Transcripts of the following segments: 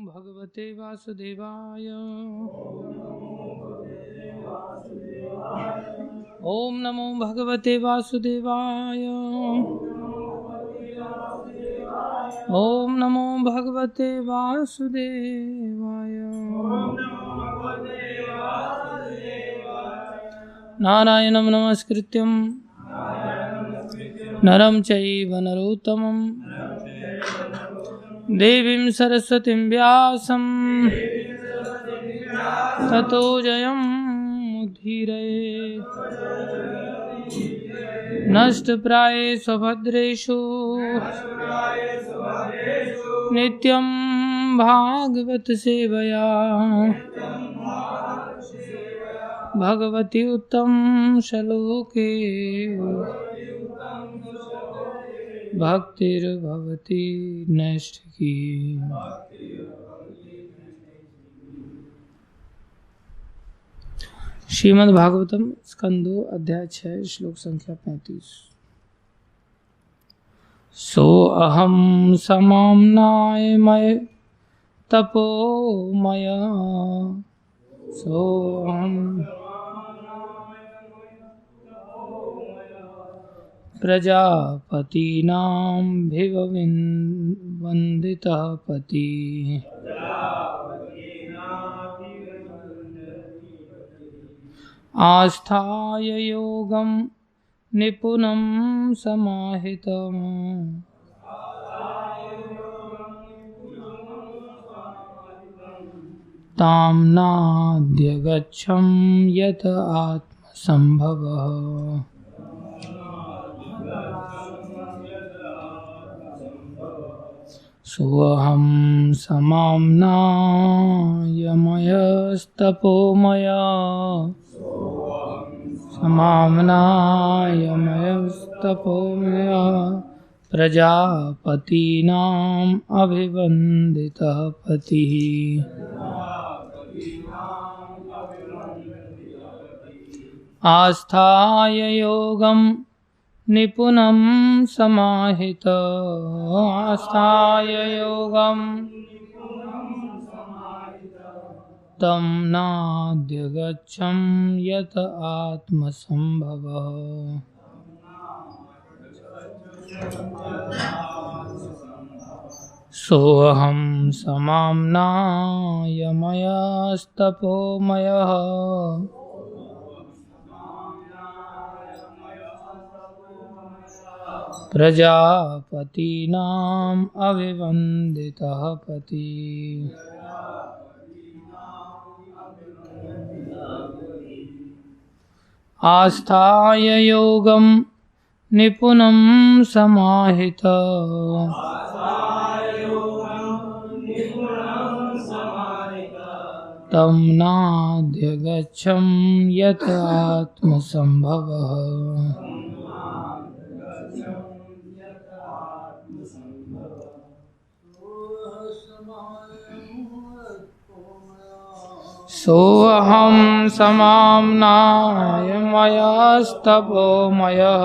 भगवते वासुदेवाय। ओम नमो भगवते वासुदेवाय। ओम नमो भगवते वासुदेवाय। नारायणं नमस्कृत्यं नरं चैव नरोत्तमं देवीं सरस्वतीं व्यासं ततो जयमुदीरये। नष्टप्रायेषु भद्रेषु नित्यं भागवत सेवया भगवती उत्तम श्लोके भक्तिर्भवती नैष्ठिकी। श्रीमद् भागवतम स्कंदो अध्याय 6 श्लोक संख्या 35। सो अहम समाम्नायमय तपोमय सोऽहं प्रजापतीनां भिवन्दितः पतिः। आस्थाय योगं निपुणं समाहितम् तां नाद्यगच्छं यत आत्मसंभवः। सोऽहं समाम्नायमयस्तपोमया समाम्नायमयस्तपोमया प्रजापतीनाम् अभिवन्दितः पतिः। आस्थाय योगं निपुणं समाहितः आस्थाय योगं तं नाद्यगच्छं यत आत्मसंभवः। सोऽहं समाम्नायमयस्तपोमयः प्रजापतीनाम् अभिवन्दितः पतिः। आस्थाय योगं निपुणं समाहितः तं नाद्यगच्छं यत आत्मसंभवः। सोऽहं समाम्नायमयस्तपोमयः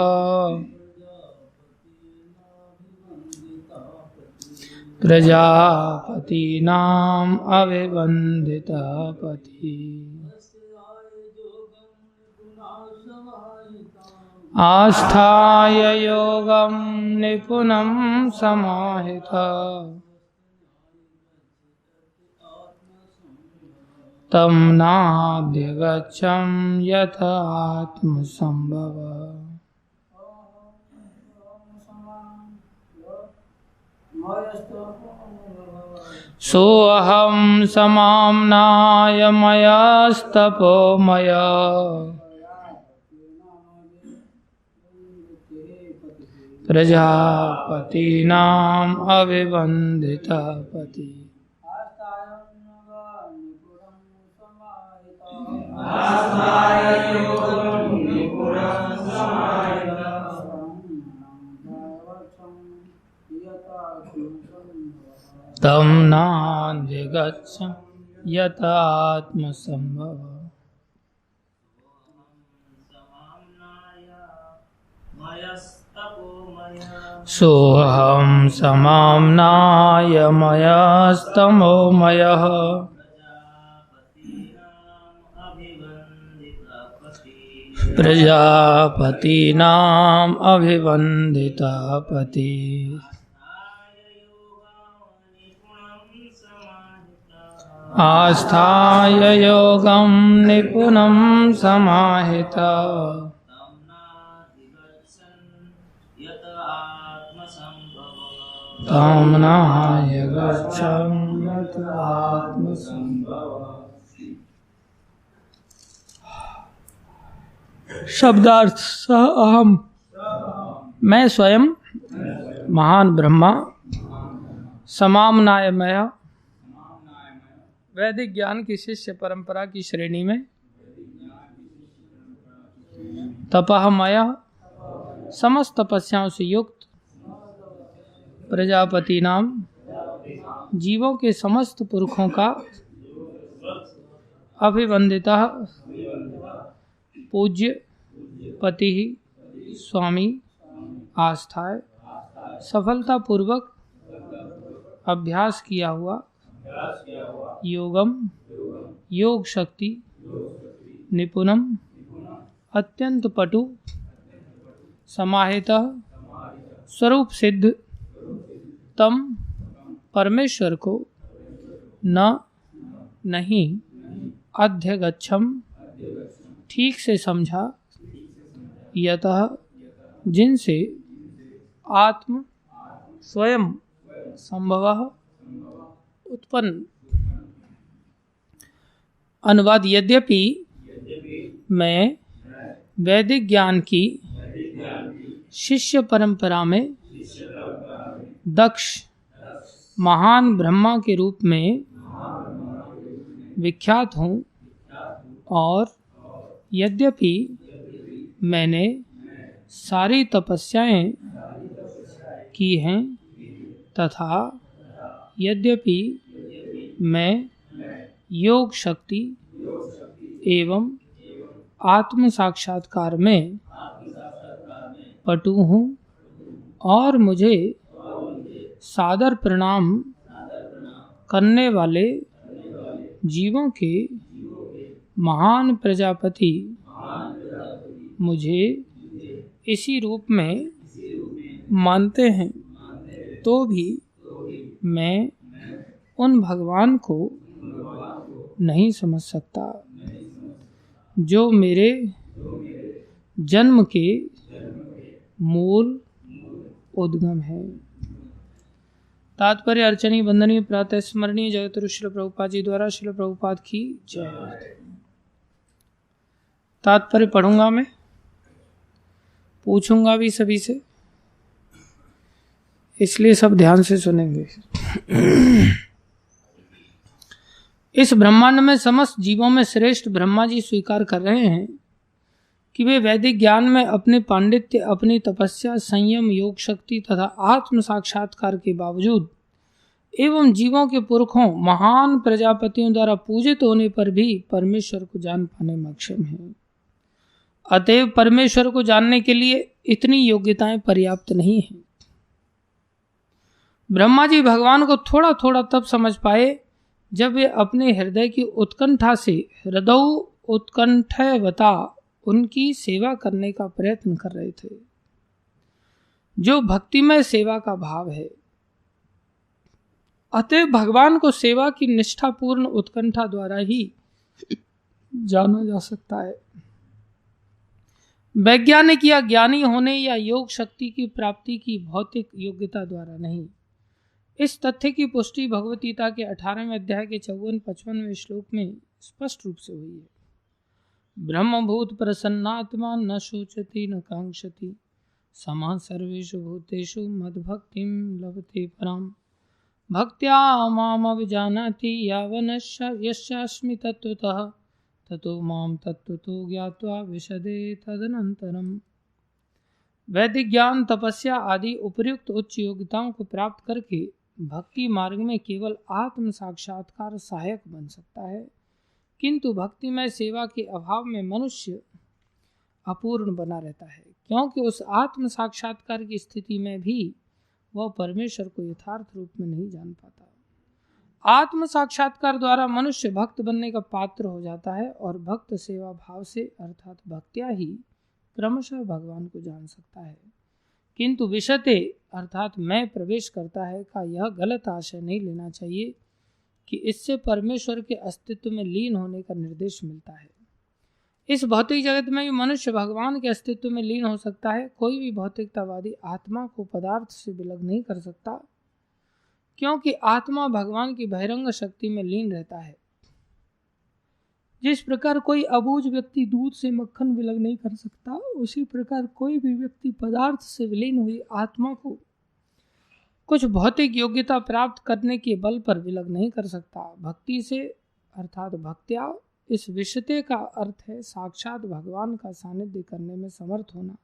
प्रजापतीनाम् अभिवन्दितः पतिः। आस्थाय योगं निपुणं समाहितः तं नाद्यगच्छं यत आत्मसंभवः। सोऽहं समाम्नायमयस्तपोमया प्रजापतीनाम् अभिवन्दितः पतिः। तं नाद्यगच्छं यत आत्मसंभवः। सोऽहं समाम्नायमयस्तमोमयः प्रजापतीनाम् अभिवन्दितः पति आस्थाय योगं निपुणं समाहितः तं नाय गच्छं यत् आत्मसंभवः। शब्दार्थ सह अहम, मैं स्वयं महान ब्रह्मा, समामनायमय वैदिक ज्ञान की शिष्य परंपरा की श्रेणी में, तपहमय समस्त तपस्याओं से युक्त, प्रजापति नाम जीवों के समस्त पुरखों का अभिवंदितः पूज्य पति स्वामी आस्थाय सफलतापूर्वक अभ्यास किया हुआ योगम योग शक्ति निपुणम अत्यंत पटु समाहितः स्वरूप सिद्ध तम परमेश्वर को नहीं अध्यगच्छम ठीक से समझा, यतः जिनसे आत्म स्वयं संभवः उत्पन्न। अनुवाद। यद्यपि मैं वैदिक ज्ञान की शिष्य परंपरा में दक्ष महान ब्रह्मा के रूप में विख्यात हूँ, और यद्यपि मैंने सारी तपस्याएं की हैं, तथा यद्यपि मैं योग शक्ति एवं आत्म साक्षात्कार में पटु हूँ, और मुझे सादर प्रणाम करने वाले जीवों के महान प्रजापति मुझे इसी रूप में मानते हैं, तो भी मैं उन भगवान को नहीं समझ सकता जो मेरे जन्म के मूल उद्गम है। तात्पर्य। अर्चनीय वंदनीय प्रातः स्मरणीय जगतगुरु श्रील प्रभुपाद जी द्वारा श्रील प्रभुपाद की जय। तात्पर्य पढ़ूंगा, मैं पूछूंगा भी सभी से, इसलिए सब ध्यान से सुनेंगे। इस ब्रह्मांड में समस्त जीवों में श्रेष्ठ ब्रह्मा जी स्वीकार कर रहे हैं कि वे वैदिक ज्ञान में अपने पांडित्य, अपनी तपस्या, संयम, योग शक्ति तथा आत्म साक्षात्कार के बावजूद एवं जीवों के पुरखों महान प्रजापतियों द्वारा पूजित होने पर भी परमेश्वर को जान पाने में अक्षम हैं। अतएव परमेश्वर को जानने के लिए इतनी योग्यताएं पर्याप्त नहीं हैं। ब्रह्मा जी भगवान को थोड़ा थोड़ा तब समझ पाए जब वे अपने हृदय की उत्कंठा से हृदौ उत्कंठवता उनकी सेवा करने का प्रयत्न कर रहे थे, जो भक्तिमय सेवा का भाव है। अतएव भगवान को सेवा की निष्ठापूर्ण उत्कंठा द्वारा ही जाना जा सकता है। वैज्ञानिक या ज्ञानी होने या योग शक्ति की प्राप्ति की भौतिक योग्यता द्वारा नहीं। इस तथ्य की पुष्टि भगवत गीता के 18वें अध्याय के 54-55वें श्लोक में स्पष्ट रूप से हुई है। ब्रह्मभूत प्रसन्नात्मा न शोचति न कांक्षति समः सर्वेषु भूतेषु मद्भक्तिं लभते पराम् भक्त्या माम अभिजानाति यस्यास्मि तत्त्वतः ततो माम तत्त्वतो ज्ञात्वा विशदे तदनंतरम। वैदिक ज्ञान, तपस्या आदि उपर्युक्त उच्च योग्यताओं को प्राप्त करके भक्ति मार्ग में केवल आत्म साक्षात्कार सहायक बन सकता है, किंतु भक्तिमय सेवा के अभाव में मनुष्य अपूर्ण बना रहता है, क्योंकि उस आत्म साक्षात्कार की स्थिति में भी वह परमेश्वर को यथार्थ रूप में नहीं जान पाता। आत्म साक्षात्कार द्वारा मनुष्य भक्त बनने का पात्र हो जाता है और भक्त सेवा भाव से अर्थात भक्त्या ही क्रमशः भगवान को जान सकता है। किंतु विशते अर्थात मैं प्रवेश करता है का यह गलत आशय नहीं लेना चाहिए कि इससे परमेश्वर के अस्तित्व में लीन होने का निर्देश मिलता है। इस भौतिक जगत में भी मनुष्य भगवान के अस्तित्व में लीन हो सकता है। कोई भी भौतिकतावादी आत्मा को पदार्थ से विलग नहीं कर सकता, क्योंकि आत्मा भगवान की बहिरंग शक्ति में लीन रहता है। जिस प्रकार कोई अबूझ व्यक्ति दूध से मक्खन विलग नहीं कर सकता, उसी प्रकार कोई भी व्यक्ति पदार्थ से विलीन हुई आत्मा को कुछ भौतिक योग्यता प्राप्त करने के बल पर विलग नहीं कर सकता। भक्ति से अर्थात भक्त्या इस विषयते का अर्थ है साक्षात भगवान का सानिध्य करने में समर्थ होना।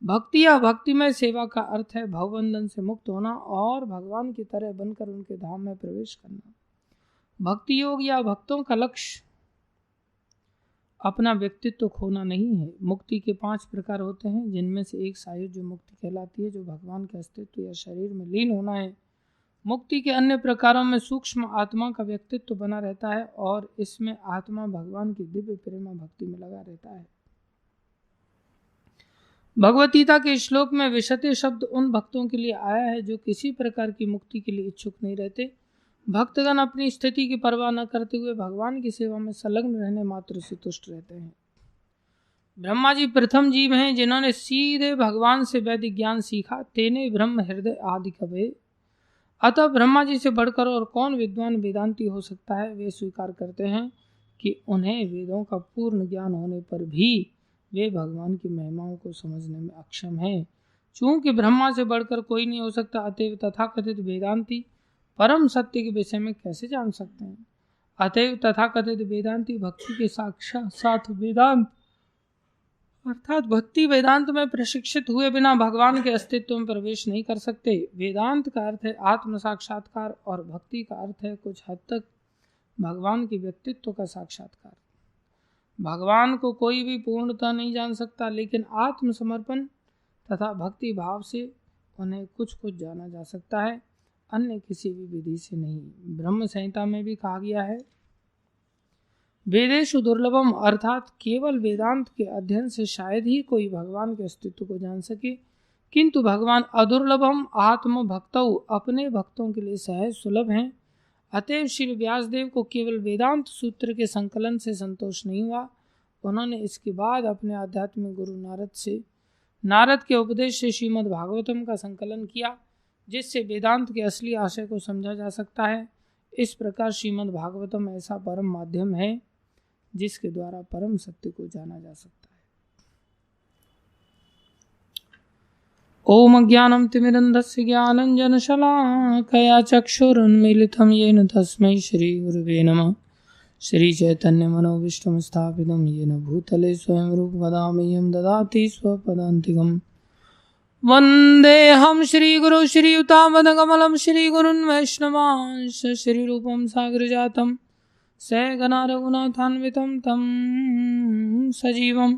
भक्ति या भक्तिमय सेवा का अर्थ है भवबंधन से मुक्त होना और भगवान की तरह बनकर उनके धाम में प्रवेश करना। भक्ति योग या भक्तों का लक्ष्य अपना व्यक्तित्व खोना नहीं है। मुक्ति के 5 प्रकार होते हैं, जिनमें से एक सायुज्य मुक्ति कहलाती है, जो भगवान के अस्तित्व या शरीर में लीन होना है। मुक्ति के अन्य प्रकारों में सूक्ष्म आत्मा का व्यक्तित्व बना रहता है और इसमें आत्मा भगवान की दिव्य प्रेमा भक्ति में लगा रहता है। भगवत गीता के श्लोक में विशते शब्द उन भक्तों के लिए आया है जो किसी प्रकार की मुक्ति के लिए इच्छुक नहीं रहते। भक्तगण अपनी स्थिति की परवाह न करते हुए भगवान की सेवा में संलग्न रहने मात्र से तुष्ट रहते हैं। ब्रह्मा जी प्रथम जीव हैं जिन्होंने सीधे भगवान से वैदिक ज्ञान सीखा। तेने ब्रह्म हृदय आदि कवे। अतः ब्रह्मा जी से बढ़कर और कौन विद्वान वेदांती हो सकता है। वे स्वीकार करते हैं कि उन्हें वेदों का पूर्ण ज्ञान होने पर भी वे भगवान की महिमाओं को समझने में अक्षम हैं। चूंकि ब्रह्मा से बढ़कर कोई नहीं हो सकता, अतएव तथाकथित वेदांती परम सत्य के विषय में कैसे जान सकते हैं। अतएव तथाकथित वेदांती भक्ति के साक्षात वेदांत अर्थात भक्ति वेदांत में प्रशिक्षित हुए बिना भगवान के अस्तित्व में प्रवेश नहीं कर सकते। वेदांत का अर्थ है आत्म साक्षात्कार और भक्ति का अर्थ है कुछ हद तक भगवान के व्यक्तित्व का साक्षात्कार। भगवान को कोई भी पूर्णतः नहीं जान सकता, लेकिन आत्मसमर्पण तथा भक्ति भाव से उन्हें कुछ कुछ जाना जा सकता है, अन्य किसी भी विधि से नहीं। ब्रह्म संहिता में भी कहा गया है, वेदेषु दुर्लभम अर्थात केवल वेदांत के अध्ययन से शायद ही कोई भगवान के अस्तित्व को जान सके, किंतु भगवान अदुर्लभम आत्म भक्तौ अपने भक्तों के लिए सहज सुलभ हैं। अतएव श्री व्यासदेव को केवल वेदांत सूत्र के संकलन से संतोष नहीं हुआ, उन्होंने इसके बाद अपने आध्यात्मिक गुरु नारद के उपदेश से श्रीमद् भागवतम का संकलन किया, जिससे वेदांत के असली आशय को समझा जा सकता है। इस प्रकार श्रीमद् भागवतम ऐसा परम माध्यम है जिसके द्वारा परम सत्य को जाना जा सकता है। ओम ज्ञानम तिमिरन्धस्य ज्ञानञ्जनशलाकया चक्षुरुन्मीलितं येन तस्मै श्री गुरुवे नमः। श्री चैतन्य मनोभीष्टं स्थापितं येन भूतले स्वयं रूप वदामह्यं ददाति स्वपदान्तिकम्। वन्देऽहं श्रीगुरु श्रीयुतापदकमलं श्रीगुरुन् वैष्णवांश्च श्रीरूपं साग्रजातं सहगना रघुनाथान्वितं तं सजीवं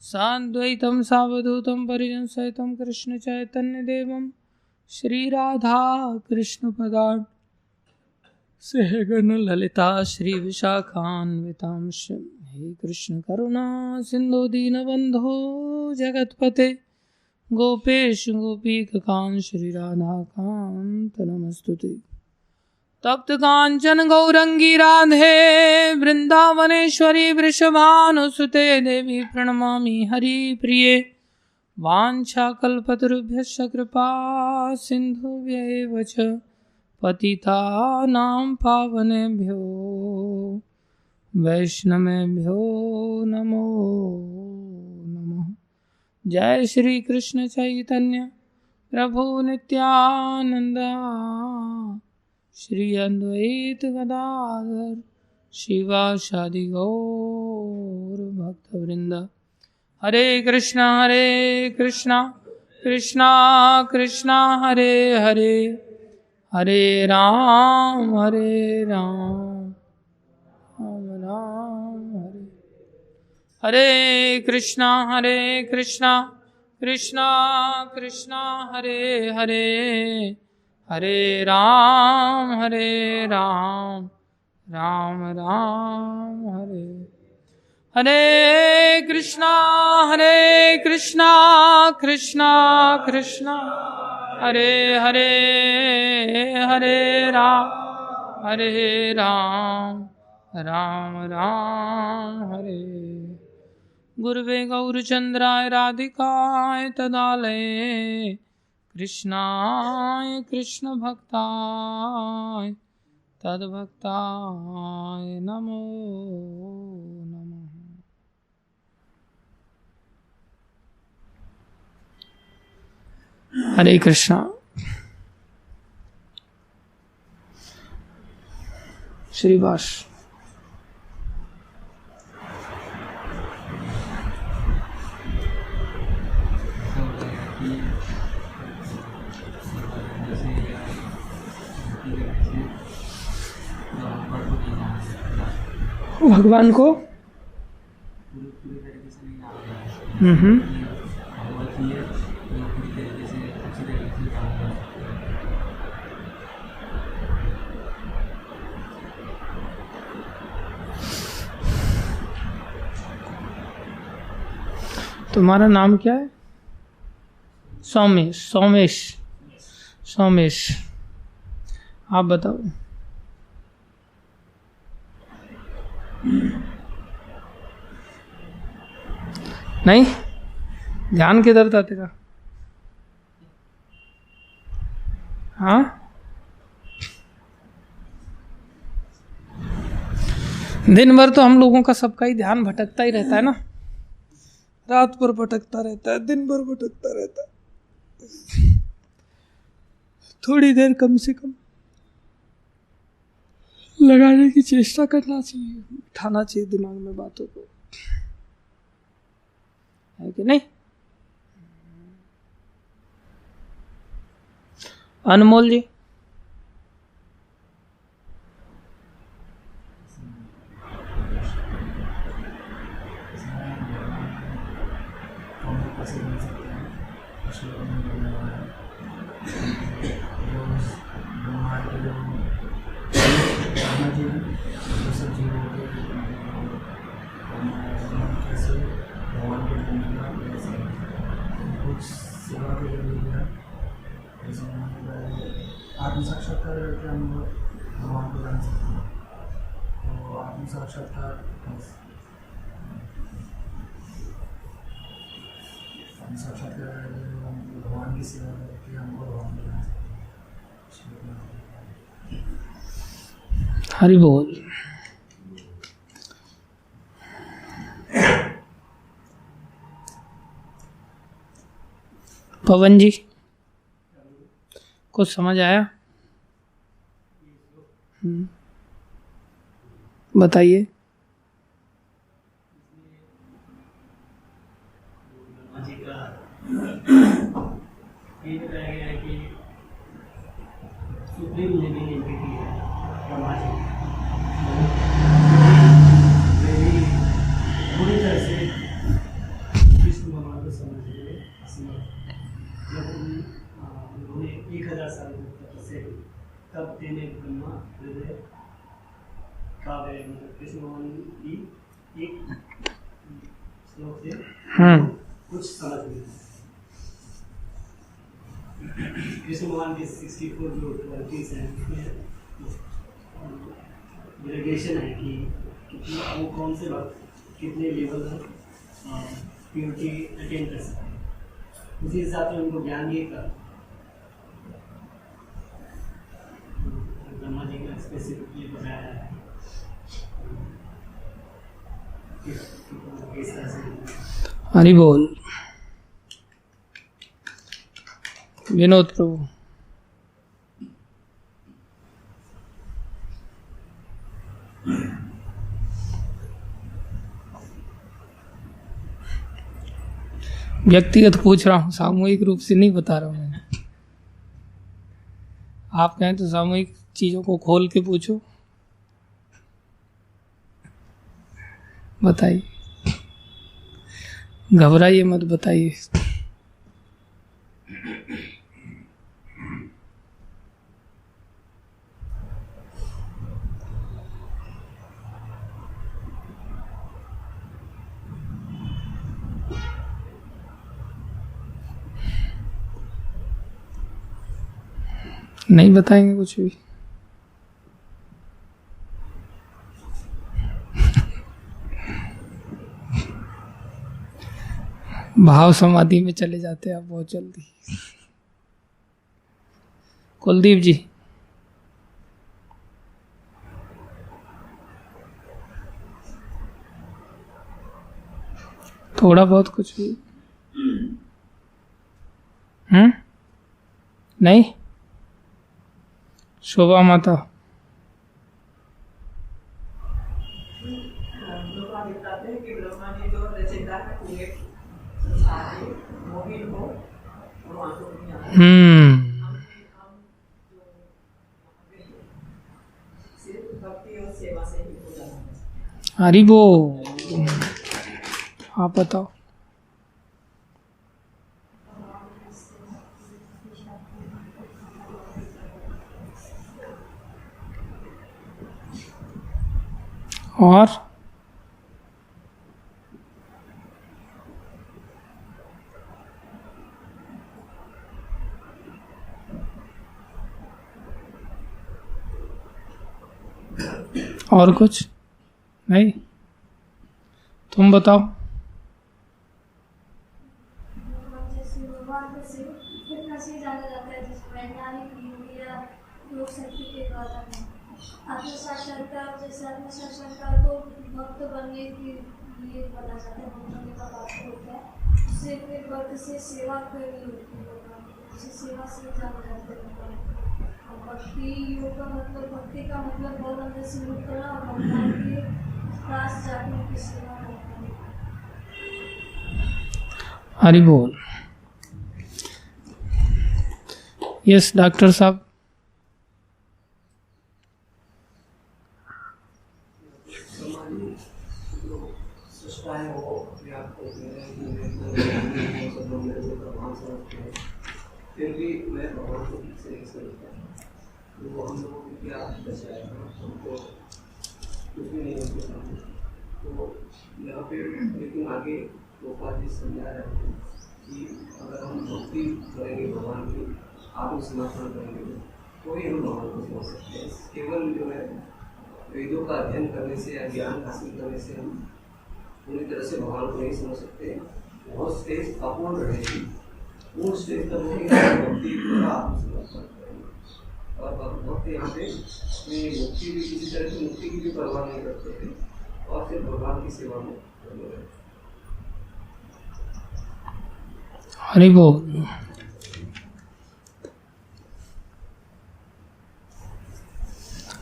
साद्वैतं सावधूतं परिजनसहितं कृष्णचैतन्यदेवं श्रीराधा कृष्णपदान् सहगण ललिता श्रीविशाखान्वितांश्च। हे कृष्ण करुणा सिन्धु दीनबन्धो जगत्पते गोपेश गोपीकांत श्रीराधाकान्त नमस्तुते। तप्त कांचन गौरंगी राधे वृंदावनेश्वरी वृषभानुसुते देवी प्रणमामि हरिप्रिये। वाञ्छाकल्पतरुभ्यश्च कृपा सिन्धुभ्यैव च पतितानां पावनेभ्यो वैष्णवेभ्यो नमो नमः। जय श्री कृष्ण चैतन्य प्रभु नित्यानंद श्री अद्वैत गदाधर शिवासादि गौर भक्तवृंद। हरे कृष्णा कृष्णा कृष्णा हरे हरे, हरे राम राम राम हरे। हरे कृष्णा कृष्णा कृष्णा हरे हरे हरे राम राम राम हरे हरे कृष्णा कृष्णा कृष्णा हरे हरे हरे राम राम राम हरे। गुरुवे गौरचंद्राय राधिकाय तदालये कृष्णाय कृष्ण भक्ताय तद्भक्ताय नमो नमः। हरे कृष्णा। श्रीवास भगवान को तुम्हारा नाम क्या है? सोमेश। आप बताओ। नहीं, ध्यान किधर था तेरा? हाँ, दिन भर तो हम लोगों का सबका ही ध्यान भटकता ही रहता है ना। रात पर भटकता रहता है, दिन भर भटकता रहता है। थोड़ी देर कम से कम लगाने की चेष्टा करना चाहिए, उठाना चाहिए दिमाग में बातों को, है कि नहीं? अनमोल जी, आत्म साक्षात्कार करके हम लोग भगवान को जान सकते हैं। तो आत्म साक्षात्कार करके हम भगवान की सेवा करके हमको भगवान को जान सकते हैं। हरि बोल। पवन जी, कुछ समझ आया? बताइए। पूरी तरह से कृष्ण भगवान को समझने जब उन्होंने 1000 साल तपस्या की, तब तेने ब्रह्मा हृदय काव्य कृष्ण भगवान की एक श्लोक से कुछ समझ में कृष्ण भगवान के 64 जो क्वालिटीज हैं उसमें ग्रेडेशन है कि वो कौन से वक्त कितने लेवल प्योरिटी अटेंड कर सकते हैं, उसी हिसाब से उनको ज्ञान ये कर ब्रह्मा जी का स्पेसिफिकली बताया है। हरि बोल। विनोद प्रभु। व्यक्तिगत पूछ रहा हूँ, सामूहिक रूप से नहीं बता रहा हूँ मैं। आप कहें तो सामूहिक चीजों को खोल के पूछो। बताइए, घबराइए मत, बताइए। नहीं बताएंगे कुछ भी। भाव समाधि में चले जाते हैं आप बहुत जल्दी। कुलदीप जी, थोड़ा बहुत कुछ भी। नहीं, शोभा माता, हरि बोल। आप बताओ। और कुछ नहीं? तुम बताओ। आत्मसाक्षात्कार जैसे आत्मसाक्षात्कार तो भक्त बनने के लिए बना जाता है, भक्त बनने का बात होता है, उससे फिर भक्त से सेवा करनी होती है, उसे सेवा से जाना जाता है। भक्ति योग का मतलब, भक्ति का मतलब बहुत अंदर से मुक्त करना और भगवान के पास जाकर उनकी सेवा करना। हरि बोल। यस डॉक्टर साहब। फिर भी मैं भगवान को ठीक से नहीं समझता, तो वो हम लोगों की क्या दशा हमको कुछ भी नहीं होता। तो यहाँ पे लेकिन आगे गोपाल जी समझा रहे हैं कि अगर हम भक्ति करेंगे भगवान की, आत्मसमर्पण करेंगे, तो ही हम भगवान को समझ सकते हैं। केवल जो है वेदों का अध्ययन करने से या ज्ञान हासिल करने से हम पूरी तरह से भगवान को नहीं समझ सकते। बहुत स्टेज अपूर्ण रहेगी, वो स्टेज तक भक्ति पूरा आत्मसमर्पण करेंगे। और भक्त यहाँ पे अपनी मुक्ति भी, किसी तरह की मुक्ति की भी परवाह नहीं करते थे और फिर भगवान की सेवा में लगे रहे। हरि बोल।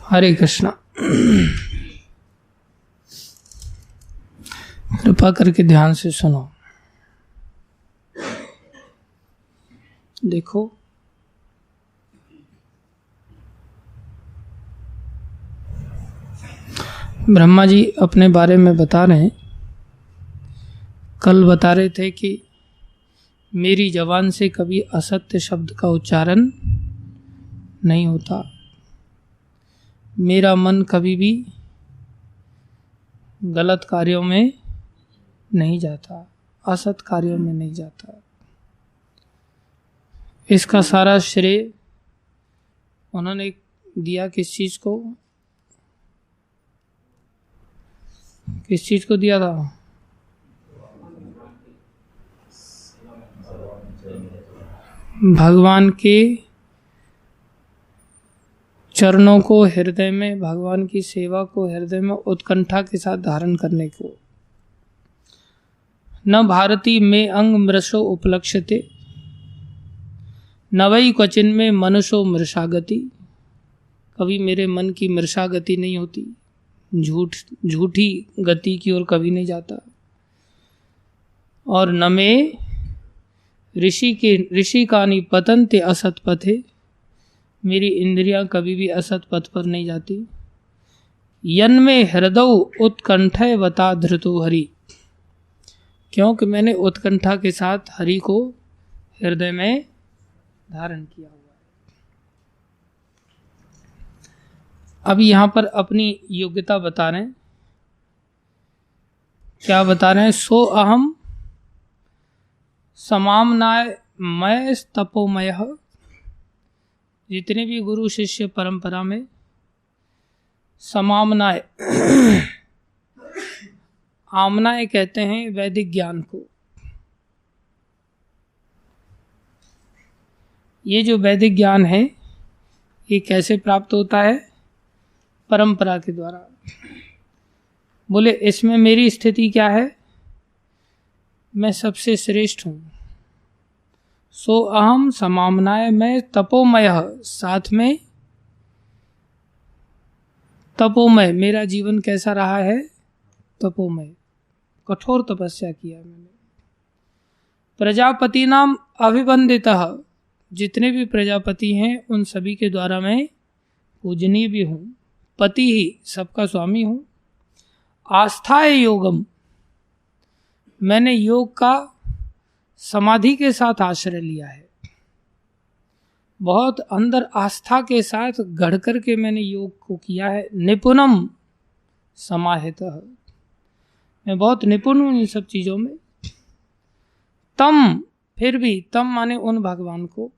हरे कृष्णा। कृपा करके ध्यान से सुनो। देखो, ब्रह्मा जी अपने बारे में बता रहे हैं। कल बता रहे थे कि मेरी जबान से कभी असत्य शब्द का उच्चारण नहीं होता, मेरा मन कभी भी गलत कार्यों में नहीं जाता, असत कार्यों में नहीं जाता। इसका सारा श्रेय उन्होंने दिया किस चीज को? किस चीज को दिया था? भगवान के चरणों को हृदय में, भगवान की सेवा को हृदय में उत्कंठा के साथ धारण करने को। न भारती में अंग मृषो उपलक्ष्यते, न वही क्वचिन में मनुष्यो मृषागति। कभी मेरे मन की मृषागति नहीं होती, झूठी गति की ओर कभी नहीं जाता। और न में ऋषि कानी पतन्ते असत पथे, मेरी इंद्रियां कभी भी असत पथ पर नहीं जाती। यन में हृदय उत्कंठय वता धृतो हरि, क्योंकि मैंने उत्कंठा के साथ हरि को हृदय में धारण किया हुआ है। अब यहाँ पर अपनी योग्यता बता रहे हैं। क्या बता रहे हैं? सो अहम समामनाय मय तपोमय। जितने भी गुरु शिष्य परंपरा में समामनाय आमनाय कहते हैं वैदिक ज्ञान को। ये जो वैदिक ज्ञान है ये कैसे प्राप्त होता है? परंपरा के द्वारा। बोले इसमें मेरी स्थिति क्या है? मैं सबसे श्रेष्ठ हूँ। सो अहम समामनाय मैं तपोमय, साथ में तपोमय। मेरा जीवन कैसा रहा है? तपोमय, कठोर तपस्या किया मैंने। प्रजापति नाम अभिवंदितः, जितने भी प्रजापति हैं उन सभी के द्वारा मैं पूजनीय भी हूँ। पति ही, सबका स्वामी हूँ। आस्थाय योगम, मैंने योग का समाधि के साथ आश्रय लिया है। बहुत अंदर आस्था के साथ गढ़ करके मैंने योग को किया है। निपुणम समाहितः, मैं बहुत निपुण हूँ इन सब चीज़ों में। तम, फिर भी, तम माने उन भगवान को।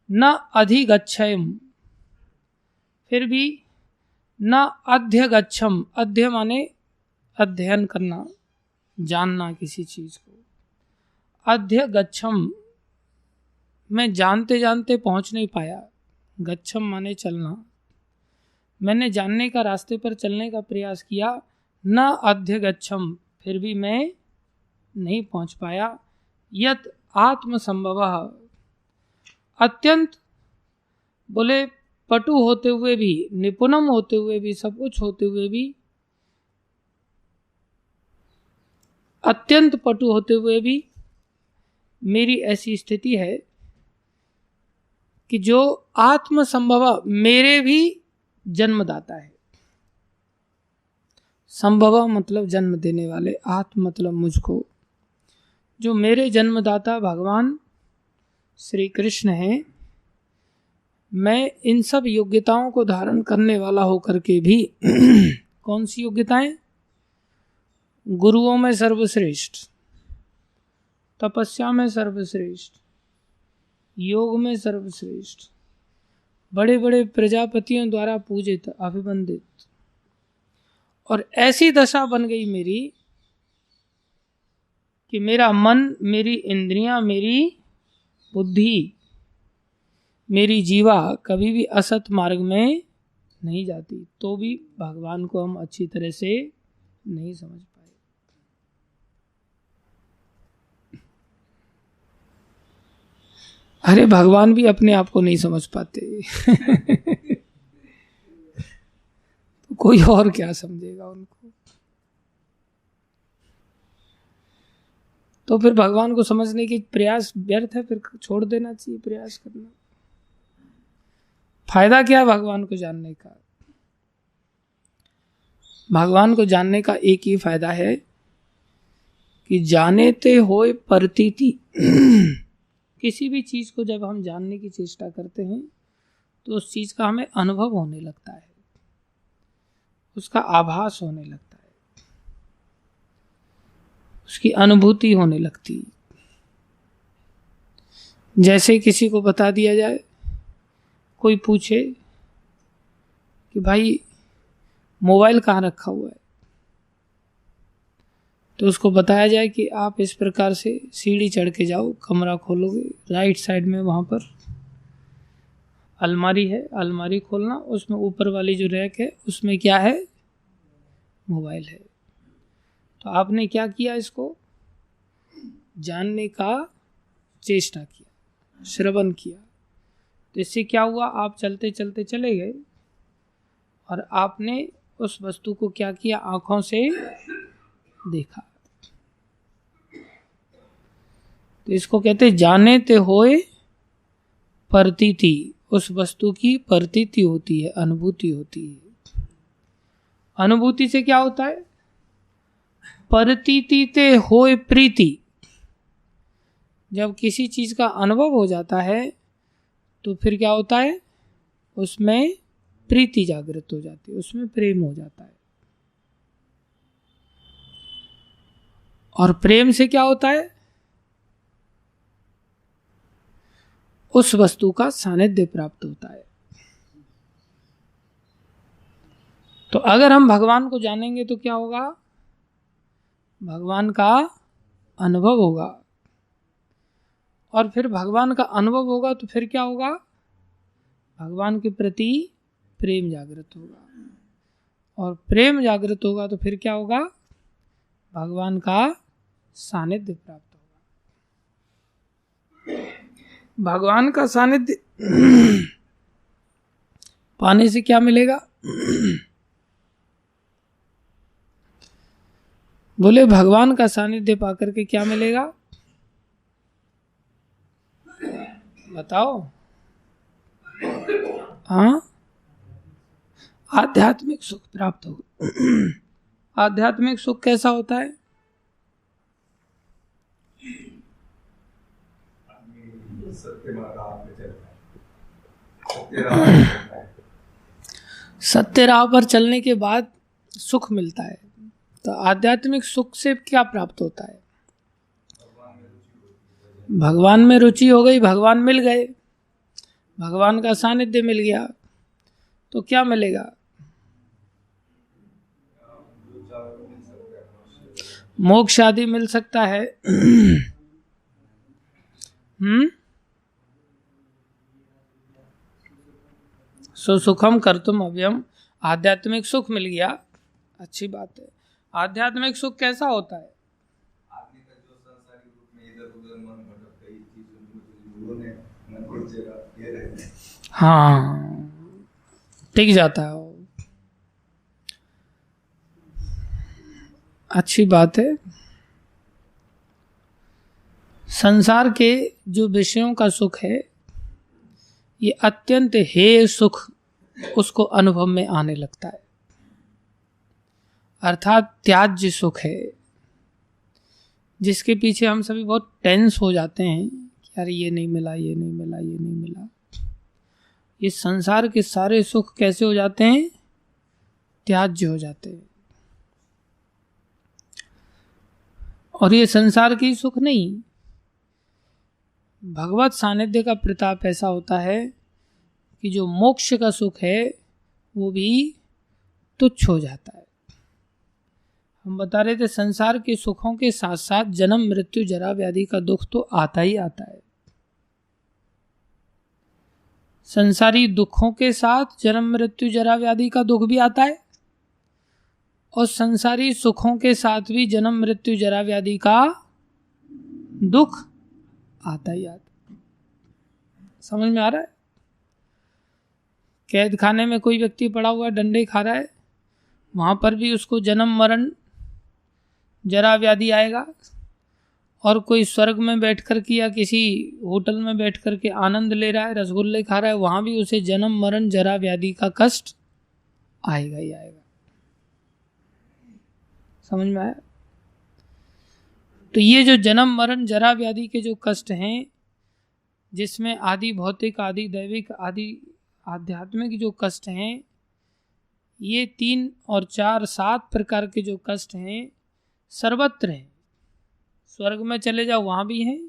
न अधिगच्छयम, फिर भी न अध्यगच्छम, अध्य माने अध्ययन करना, जानना किसी चीज को। अध्यगच्छम, मैं जानते जानते पहुंच नहीं पाया। गच्छम माने चलना, मैंने जानने का, रास्ते पर चलने का प्रयास किया। न अध्यगच्छम, फिर भी मैं नहीं पहुंच पाया। यत आत्मसंभवः, अत्यंत, बोले पटु होते हुए भी, निपुणम होते हुए भी, सब कुछ होते हुए भी, अत्यंत पटु होते हुए भी मेरी ऐसी स्थिति है कि जो आत्मसंभव, मेरे भी जन्मदाता है। संभव मतलब जन्म देने वाले, आत्म मतलब मुझको, जो मेरे जन्मदाता भगवान श्री कृष्ण हैं। मैं इन सब योग्यताओं को धारण करने वाला होकर के भी कौन सी योग्यताएं? गुरुओं में सर्वश्रेष्ठ, तपस्या में सर्वश्रेष्ठ, योग में सर्वश्रेष्ठ, बड़े बड़े प्रजापतियों द्वारा पूजित, अभिवंदित, और ऐसी दशा बन गई मेरी कि मेरा मन, मेरी इंद्रियां, मेरी बुद्धि, मेरी जीवा कभी भी असत मार्ग में नहीं जाती, तो भी भगवान को हम अच्छी तरह से नहीं समझ पाए। अरे भगवान भी अपने आप को नहीं समझ पाते तो कोई और क्या समझेगा उनको? तो फिर भगवान को समझने की प्रयास व्यर्थ है, फिर छोड़ देना चाहिए प्रयास करना। फायदा क्या है भगवान को जानने का? भगवान को जानने का एक ही फायदा है कि जाने ते होए प्रतीति। किसी भी चीज को जब हम जानने की चेष्टा करते हैं तो उस चीज का हमें अनुभव होने लगता है, उसका आभास होने लगता है, उसकी अनुभूति होने लगती। जैसे किसी को बता दिया जाए, कोई पूछे कि भाई मोबाइल कहाँ रखा हुआ है, तो उसको बताया जाए कि आप इस प्रकार से सीढ़ी चढ़ के जाओ, कमरा खोलोगे, राइट साइड में वहाँ पर अलमारी है, अलमारी खोलना, उसमें ऊपर वाली जो रैक है उसमें क्या है? मोबाइल है। तो आपने क्या किया? इसको जानने का चेष्टा किया, श्रवण किया। तो इससे क्या हुआ? आप चलते चलते चले गए और आपने उस वस्तु को क्या किया? आंखों से देखा। तो इसको कहते जाने ते होए प्रतीति। उस वस्तु की प्रतीति होती है, अनुभूति होती है। अनुभूति से क्या होता है? प्रतीति ते होए प्रीति। जब किसी चीज का अनुभव हो जाता है तो फिर क्या होता है, उसमें प्रीति जागृत हो जाती है, उसमें प्रेम हो जाता है। और प्रेम से क्या होता है, उस वस्तु का सानिध्य प्राप्त होता है। तो अगर हम भगवान को जानेंगे तो क्या होगा, भगवान का अनुभव होगा, और फिर भगवान का अनुभव होगा तो फिर क्या होगा, भगवान के प्रति प्रेम जागृत होगा, और प्रेम जागृत होगा तो फिर क्या होगा, भगवान का सानिध्य प्राप्त होगा। भगवान का सानिध्य पाने से क्या मिलेगा, बोले भगवान का सानिध्य पाकर के क्या मिलेगा, बताओ। हाँ, आध्यात्मिक सुख प्राप्त होगा। आध्यात्मिक सुख कैसा होता है, सत्य राह पर चलने के बाद सुख मिलता है। तो आध्यात्मिक सुख से क्या प्राप्त होता है, भगवान में रुचि हो गई, भगवान मिल गए, भगवान का सानिध्य मिल गया तो क्या मिलेगा, मोक्ष आदि मिल सकता है। सुखम कर्तुम अव्ययम, आध्यात्मिक सुख मिल गया, अच्छी बात है। आध्यात्मिक सुख कैसा होता है, आदमी का जो संसारिक रूप में इधर उधर मन भटकता है, चीजों ने मन को जगह ये रहते हैं, हाँ टिक जाता है वो, अच्छी बात है। संसार के जो विषयों का सुख है ये अत्यंत हेय सुख उसको अनुभव में आने लगता है, अर्थात त्याज्य सुख है, जिसके पीछे हम सभी बहुत टेंस हो जाते हैं कि यार ये नहीं मिला, ये नहीं मिला, ये नहीं मिला। ये संसार के सारे सुख कैसे हो जाते हैं, त्याज्य हो जाते हैं। और ये संसार की सुख नहीं, भगवत सानिध्य का प्रताप ऐसा होता है कि जो मोक्ष का सुख है वो भी तुच्छ हो जाता है। हम बता रहे थे संसार के सुखों के साथ साथ जन्म मृत्यु जरा व्याधि का दुख तो आता ही आता है। संसारी दुखों के साथ जन्म मृत्यु जरा व्याधि का दुख भी आता है, और संसारी सुखों के साथ भी जन्म मृत्यु जरा व्याधि का दुख आता ही आता। समझ में आ रहा है, कैद खाने में कोई व्यक्ति पड़ा हुआ डंडे खा रहा है, वहां पर भी उसको जन्म मरण जरा व्याधि आएगा, और कोई स्वर्ग में बैठकर के या किसी होटल में बैठकर के आनंद ले रहा है, रसगुल्ले खा रहा है, वहां भी उसे जन्म मरण जरा व्याधि का कष्ट आएगा ही आएगा। समझ में आया। तो ये जो जन्म मरण जरा व्याधि के जो कष्ट हैं, जिसमें आदि भौतिक आदि दैविक आदि आध्यात्मिक जो कष्ट हैं, ये 3 और 4 7 प्रकार के जो कष्ट हैं सर्वत्र हैं। स्वर्ग में चले जाओ वहाँ भी हैं,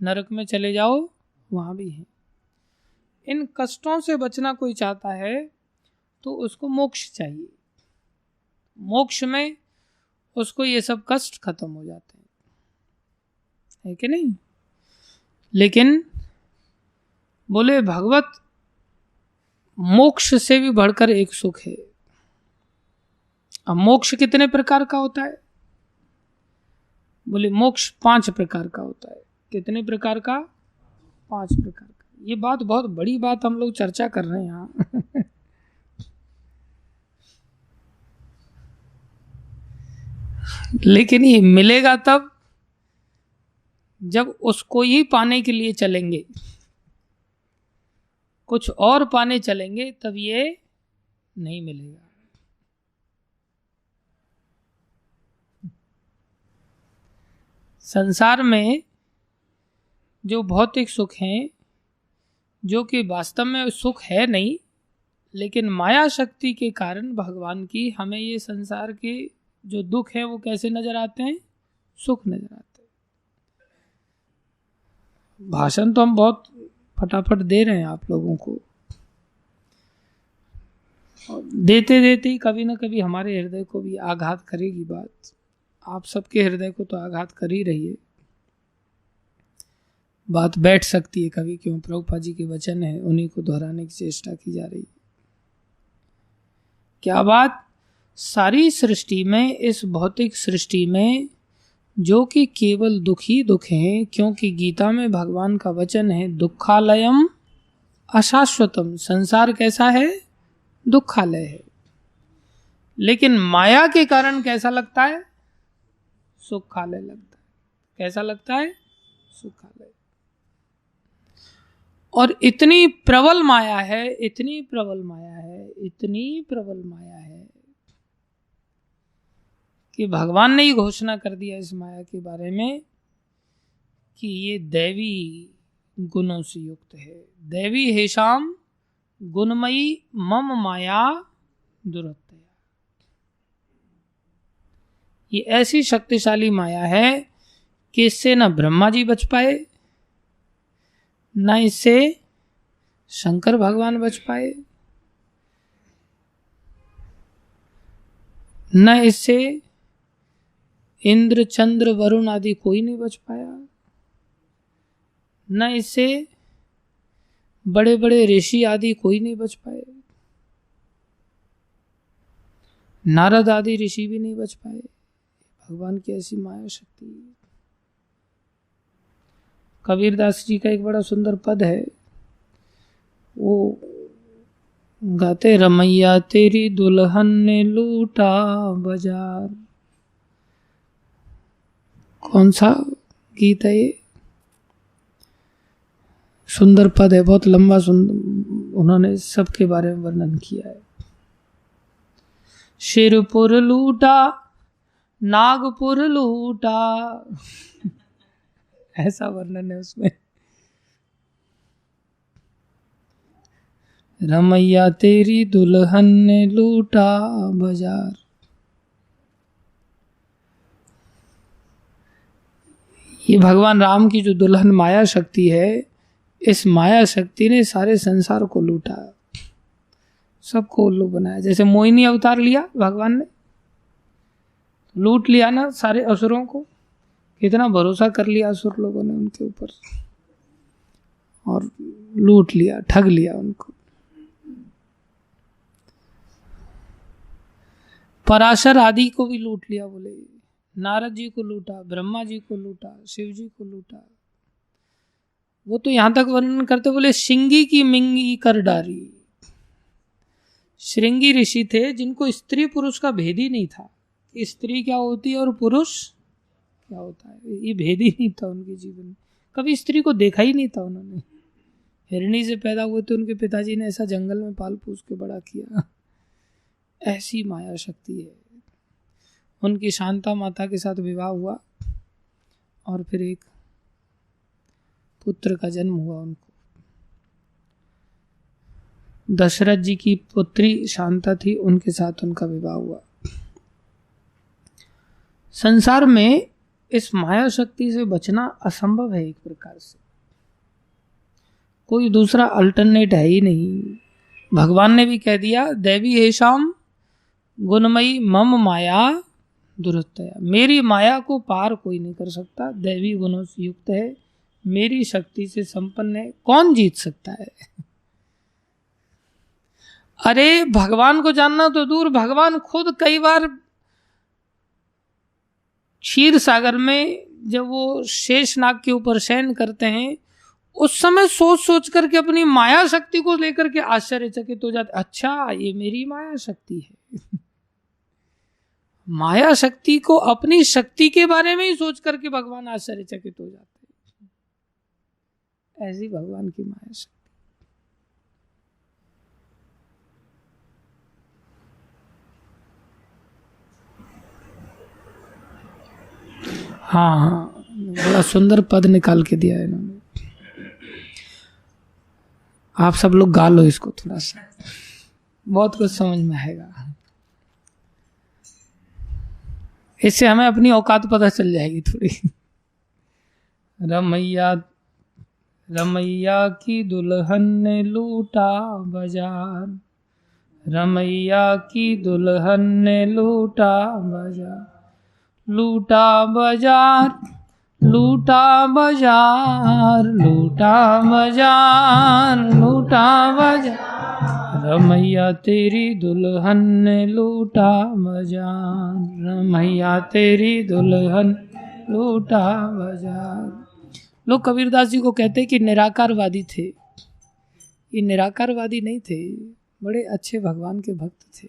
नरक में चले जाओ वहाँ भी हैं। इन कष्टों से बचना कोई चाहता है तो उसको मोक्ष चाहिए। मोक्ष में उसको ये सब कष्ट खत्म हो जाते हैं, है कि नहीं। लेकिन बोले भगवत मोक्ष से भी बढ़कर एक सुख है। अब मोक्ष कितने प्रकार का होता है, बोले मोक्ष 5 प्रकार का होता है। कितने प्रकार का, 5 प्रकार का। ये बात बहुत बड़ी बात हम लोग चर्चा कर रहे हैं यहाँ। लेकिन ये मिलेगा तब जब उसको ही पाने के लिए चलेंगे, कुछ और पाने चलेंगे तब ये नहीं मिलेगा। संसार में जो भौतिक सुख हैं, जो कि वास्तव में सुख है नहीं, लेकिन माया शक्ति के कारण भगवान की हमें ये संसार के जो दुख है वो कैसे नजर आते हैं? सुख नजर आते हैं। भाषण तो हम बहुत फटाफट दे रहे हैं आप लोगों को, देते देते ही कभी ना कभी हमारे हृदय को भी आघात करेगी बात। आप सबके हृदय को तो आघात कर ही रही है, बात बैठ सकती है कभी, क्यों? प्रभुपाद जी के वचन है, उन्हीं को दोहराने की चेष्टा की जा रही है। क्या बात? सारी सृष्टि में, इस भौतिक सृष्टि में जो कि केवल दुख ही दुख हैं, क्योंकि गीता में भगवान का वचन है दुखालयम अशाश्वतम। संसार कैसा है? दुखालय है। लेकिन माया के कारण कैसा लगता है? सुखालय लगता है। कैसा लगता है? सुखालय। और इतनी प्रबल माया है, इतनी प्रबल माया है, इतनी प्रबल माया है कि भगवान ने ही घोषणा कर दिया इस माया के बारे में कि ये दैवी गुणों से युक्त है। दैवी हेशाम गुणमयी मम माया दुरत्तया। ये ऐसी शक्तिशाली माया है कि इससे न ब्रह्मा जी बच पाए, न इससे शंकर भगवान बच पाए, न इससे इंद्र चंद्र वरुण आदि कोई नहीं बच पाया, न इससे बड़े बड़े ऋषि आदि कोई नहीं बच पाए, नारद आदि ऋषि भी नहीं बच पाए। भगवान की ऐसी माया शक्ति। कबीरदास जी का एक बड़ा सुंदर पद है, वो गाते, रमैया तेरी दुल्हन ने लूटा बाजार। कौन सा गीत है ये? सुंदर पद है, बहुत लंबा, सुंदर। उन्होंने सबके बारे में वर्णन किया है। शिरपुर लूटा, नागपुर लूटा, ऐसा वर्णन है उसमें। रमैया तेरी दुल्हन ने लूटा बाजार। ये भगवान राम की जो दुल्हन माया शक्ति है, इस माया शक्ति ने सारे संसार को लूटा, सबको उल्लू बनाया। जैसे मोहिनी अवतार लिया भगवान ने, लूट लिया ना सारे असुरों को। कितना भरोसा कर लिया असुर लोगों ने उनके ऊपर, और लूट लिया, ठग लिया उनको। पराशर आदि को भी लूट लिया। बोले नारद जी को लूटा, ब्रह्मा जी को लूटा, शिव जी को लूटा। वो तो यहां तक वर्णन करते, बोले श्रृंगी की मिंगी कर डारी। श्रृंगी ऋषि थे जिनको स्त्री पुरुष का भेद ही नहीं था, स्त्री क्या होती है और पुरुष क्या होता है, ये भेद ही नहीं था उनके जीवन में। कभी स्त्री को देखा ही नहीं था उन्होंने। हिरणी से पैदा हुए थे, उनके पिताजी ने ऐसा जंगल में पाल पोस के बड़ा किया। ऐसी माया शक्ति है। उनकी शांता माता के साथ विवाह हुआ और फिर एक पुत्र का जन्म हुआ उनको। दशरथ जी की पुत्री शांता थी, उनके साथ उनका विवाह हुआ। संसार में इस माया शक्ति से बचना असंभव है। एक प्रकार से कोई दूसरा अल्टरनेट है ही नहीं। भगवान ने भी कह दिया, दैवी हेशाम गुणमयी मम माया दुरत्तया। मेरी माया को पार कोई नहीं कर सकता। दैवी गुणों से युक्त है, मेरी शक्ति से संपन्न है, कौन जीत सकता है? अरे भगवान को जानना तो दूर, भगवान खुद कई बार क्षीर सागर में जब वो शेषनाग के ऊपर शयन करते हैं, उस समय सोच सोच करके अपनी माया शक्ति को लेकर के आश्चर्यचकित हो जाते। अच्छा, ये मेरी माया शक्ति है। माया शक्ति को अपनी शक्ति के बारे में ही सोच करके भगवान आश्चर्यचकित हो जाते हैं। ऐसी भगवान की माया शक्ति। हाँ, बड़ा सुंदर पद निकाल के दिया है इन्होंने। आप सब लोग गा लो इसको थोड़ा सा, बहुत कुछ समझ में आएगा। इससे हमें अपनी औकात पता चल जाएगी थोड़ी। रमैया रमैया की दुल्हन ने लूटा बाजार, रमैया की दुल्हन ने लूटा बाजार, लूटा बाजार लूटा बाजार लूटा बाजार लूटा बाजार, रमैया तेरी दुल्हन ने लूटा बाजार, रमैया तेरी दुल्हन लूटा बाजार। लोग कबीरदास जी को कहते कि निराकारवादी थे। ये निराकारवादी नहीं थे, बड़े अच्छे भगवान के भक्त थे।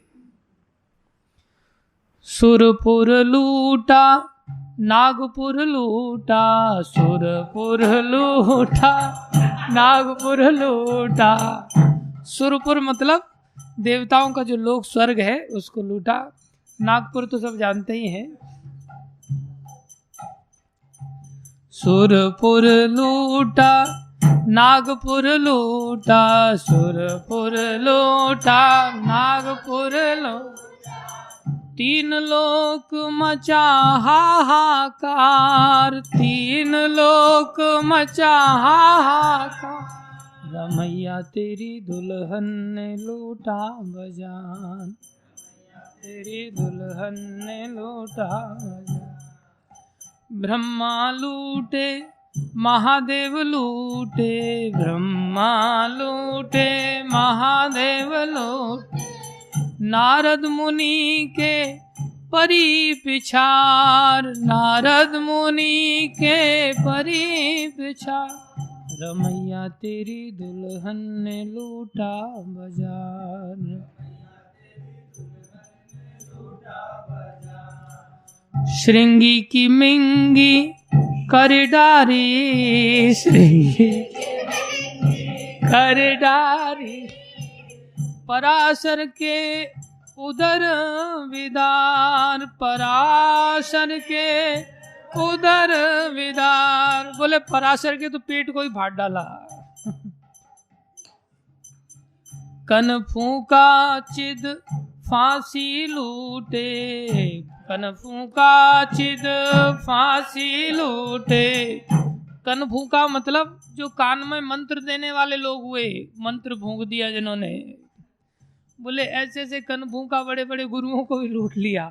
सुरपुर लूटा नागपुर लूटा, सुरपुर लूटा नागपुर लूटा। सुरपुर मतलब देवताओं का जो लोक स्वर्ग है उसको लूटा। नागपुर तो सब जानते ही हैं। सुरपुर लूटा नागपुर लूटा, सुरपुर लूटा नागपुर लूटा। तीन लोक मचा हाहाकार, तीन लोक मचा हाहाकार, रमैया तेरी दुल्हन ने लूटा बाजार, तेरी दुल्हन ने लूटा बाजार। ब्रह्मा लूटे महादेव लूटे, ब्रह्मा लूटे महादेव लूटे। नारद मुनि के परी पिछार, नारद मुनि के परी पिछार, रमैया तेरी दुल्हन ने लूटा बाजार। श्रृंगी की मिंगी कर डारी, श्रृंगी कर डारी। पराशर के उदर विदार, पराशर के उदर विदार। बोले पराशर के तो पेट को ही फाड़ डाला। कन फूका चिद फांसी लूटे, कन फूका चिद फांसी लूटे। कन फूका मतलब जो कान में मंत्र देने वाले लोग हुए, मंत्र फूंक दिया जिन्होंने। बोले ऐसे ऐसे कन फूंका बड़े बड़े गुरुओं को भी लूट लिया।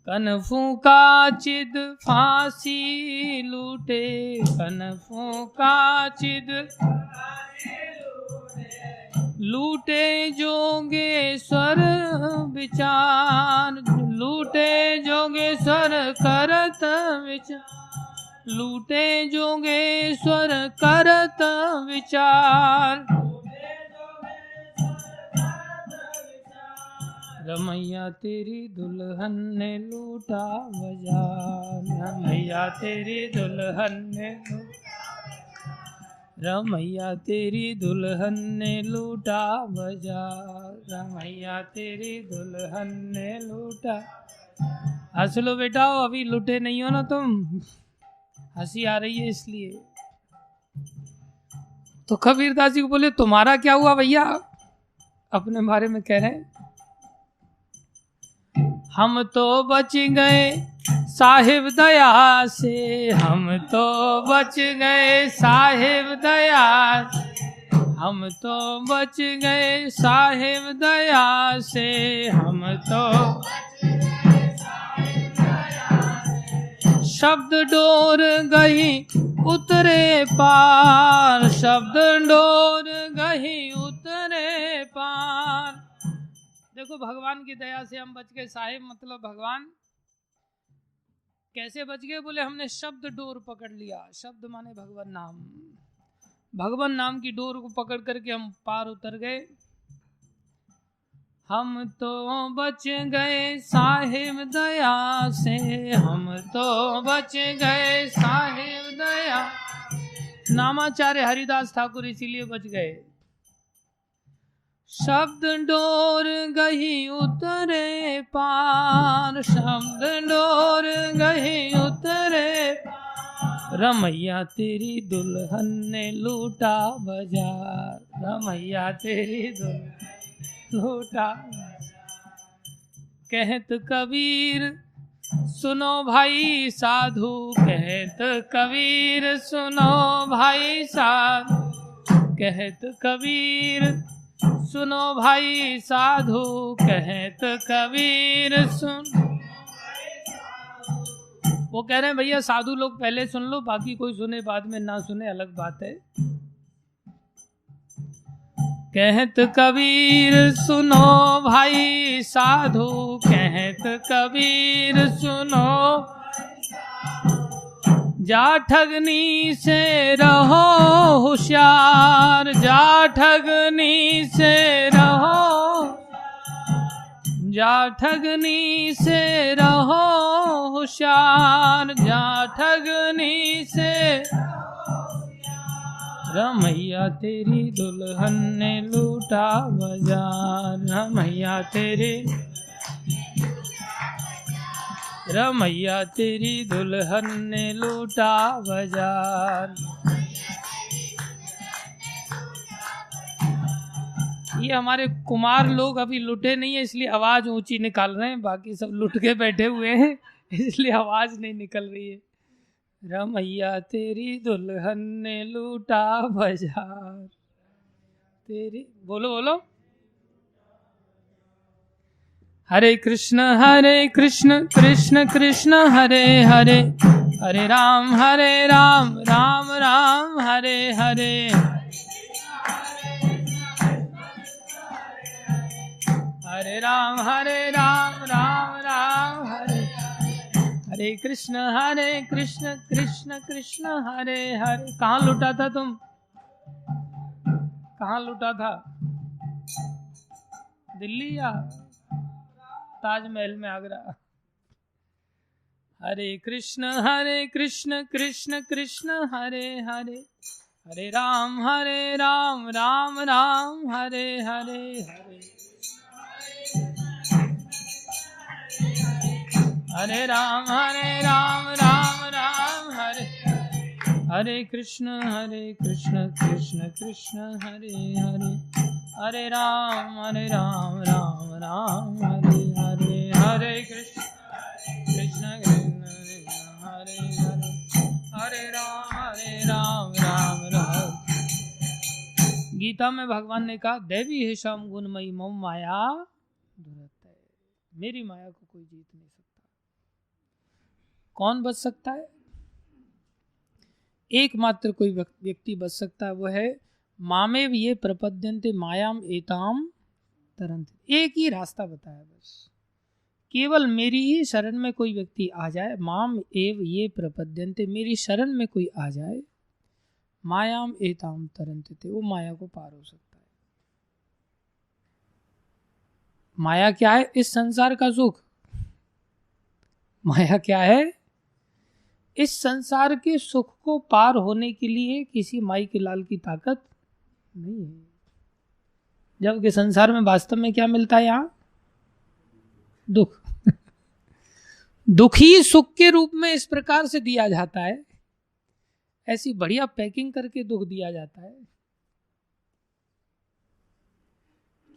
कन फूंका चिद फांसी लूटे, कन फूंका चिद लूटे जोगेश्वर विचार, लूटे जोगेश्वर करत विचार, लूटे जोगेश्वर करत विचार। रमैया तेरी दुल्हन ने लूटा बाजार, रमैया तेरी दुल्हन ने, रमैया तेरी दुल्हन ने लूटा बाजार, रमैया तेरी दुल्हन ने लूटा। हंस लो बेटा, अभी लूटे नहीं हो ना तुम, हंसी आ रही है इसलिए। तो कबीरदास जी को बोले तुम्हारा क्या हुआ भैया, अपने बारे में कह रहे हैं। हम तो बच गए साहिब दया से, हम तो बच गए साहिब दया, हम तो बच गए साहिब दया से, हम तो शब्द डोर गई उतरे पार, शब्द डोर गई उतरे पार। देखो भगवान की दया से हम बच गए। साहिब मतलब भगवान। कैसे बच गए? बोले हमने शब्द डोर पकड़ लिया। शब्द माने भगवान नाम, भगवान नाम की डोर को पकड़ करके हम पार उतर गए। हम तो बच गए साहिब दया से, हम तो बच गए साहिब दया। नामाचार्य हरिदास ठाकुर इसीलिए बच गए। शब्द डोर गही उतरे पार, शब्द डोर गही उतरे पार। रमैया तेरी दुल्हन ने लूटा बाजार, रमैया तेरी दुल्हन लूटा। कहत कबीर सुनो भाई साधु, कहत कबीर सुनो भाई साधु, कहत कबीर सुनो भाई साधु, कहत कबीर सुन। वो कह रहे हैं भैया साधु लोग पहले सुन लो, बाकी कोई सुने बाद में ना सुने अलग बात है। कहत कबीर सुनो भाई साधु, कहत कबीर सुनो, जा ठगनी से रहो होशियार, जा ठगनी से रहो, जा ठगनी से रहो होशियार, जा ठगनी से। रमैया तेरी दुल्हन ने लूटा बाजार, रमैया तेरी, रमैया तेरी दुल्हन ने लूटा बाजार। ये हमारे कुमार लोग अभी लुटे नहीं है इसलिए आवाज ऊंची निकाल रहे हैं, बाकी सब लुट के बैठे हुए हैं इसलिए आवाज नहीं निकल रही है। रमैया तेरी दुल्हन ने लूटा बाजार तेरी, बोलो बोलो। हरे कृष्ण कृष्ण कृष्ण हरे हरे, हरे राम राम राम हरे हरे। हरे राम राम राम हरे, हरे कृष्ण कृष्ण कृष्ण हरे हरे। कहाँ लुटा था तुम, कहाँ लुटा था? दिल्ली या ताजमहल में आगरा? हरे कृष्ण कृष्ण कृष्ण हरे हरे, हरे राम राम राम हरे हरे हरे। हरे राम राम राम हरे, हरे कृष्ण कृष्ण कृष्ण हरे हरे, हरे राम राम राम हरे हरे, हरे कृष्ण कृष्ण कृष्ण हरे हरे, हरे राम राम राम। गीता में भगवान ने कहा देवी है श्याम गुणमयी मम माया दुरत्य, मेरी माया को कोई जीत नहीं सकता। कौन बच सकता है? एकमात्र कोई व्यक्ति बच सकता है, वो है मामेव ये प्रपद्यन्ते मायाम एताम तरन्ति। एक ही रास्ता बताया बस, केवल मेरी ही शरण में कोई व्यक्ति आ जाए, माम एव ये प्रपद्यन्ते, मेरी शरण में कोई आ जाए, मायाम एताम तरन्ति, वो माया को पार हो सकता है। माया क्या है? इस संसार का सुख। माया क्या है? इस संसार के सुख को पार होने के लिए किसी माई के लाल की ताकत नहीं है। जबकि संसार में वास्तव में क्या मिलता है? यहाँ दुख दुख ही सुख के रूप में इस प्रकार से दिया जाता है, ऐसी बढ़िया पैकिंग करके दुख दिया जाता है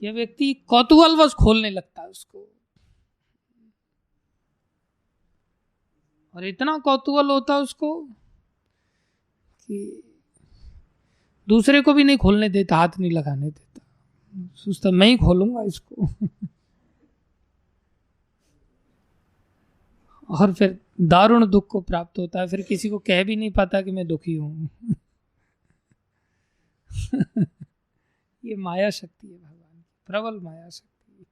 कि व्यक्ति कौतूहलवश खोलने लगता है उसको, और इतना कौतूहल होता है उसको कि दूसरे को भी नहीं खोलने देता, हाथ नहीं लगाने देता, सोचता मैं ही खोलूंगा इसको और फिर दारुण दुख को प्राप्त होता है, फिर किसी को कह भी नहीं पाता कि मैं दुखी हूं ये माया शक्ति है भगवान की, प्रबल माया शक्ति,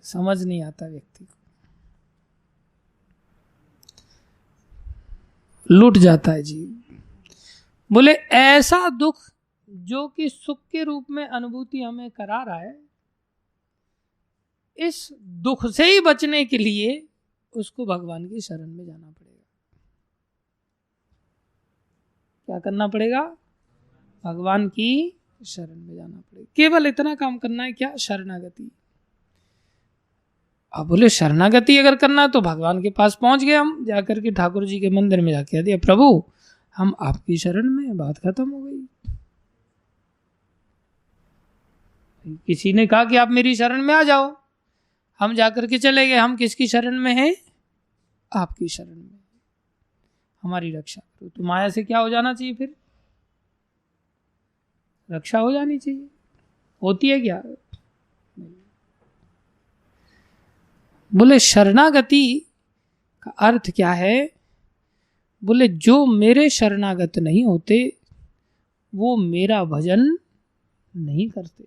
समझ नहीं आता व्यक्ति को, लूट जाता है जीव। बोले ऐसा दुख जो कि सुख के रूप में अनुभूति हमें करा रहा है, इस दुख से ही बचने के लिए उसको भगवान की शरण में जाना पड़ेगा। क्या करना पड़ेगा? भगवान की शरण में जाना पड़ेगा। केवल इतना काम करना है, क्या? शरणागति। अब बोले शरणागति अगर करना है तो भगवान के पास पहुंच गए हम, जाकर के ठाकुर जी के मंदिर में जाके कह दिया प्रभु हम आपकी शरण में, बात खत्म हो गई। किसी ने कहा कि आप मेरी शरण में आ जाओ, हम जाकर के चले गए। हम किसकी शरण में हैं? आपकी शरण में, हमारी रक्षा करो। तो माया से क्या हो जाना चाहिए? फिर रक्षा हो जानी चाहिए। होती है क्या? बोले शरणागति का अर्थ क्या है? बोले जो मेरे शरणागत नहीं होते वो मेरा भजन नहीं करते।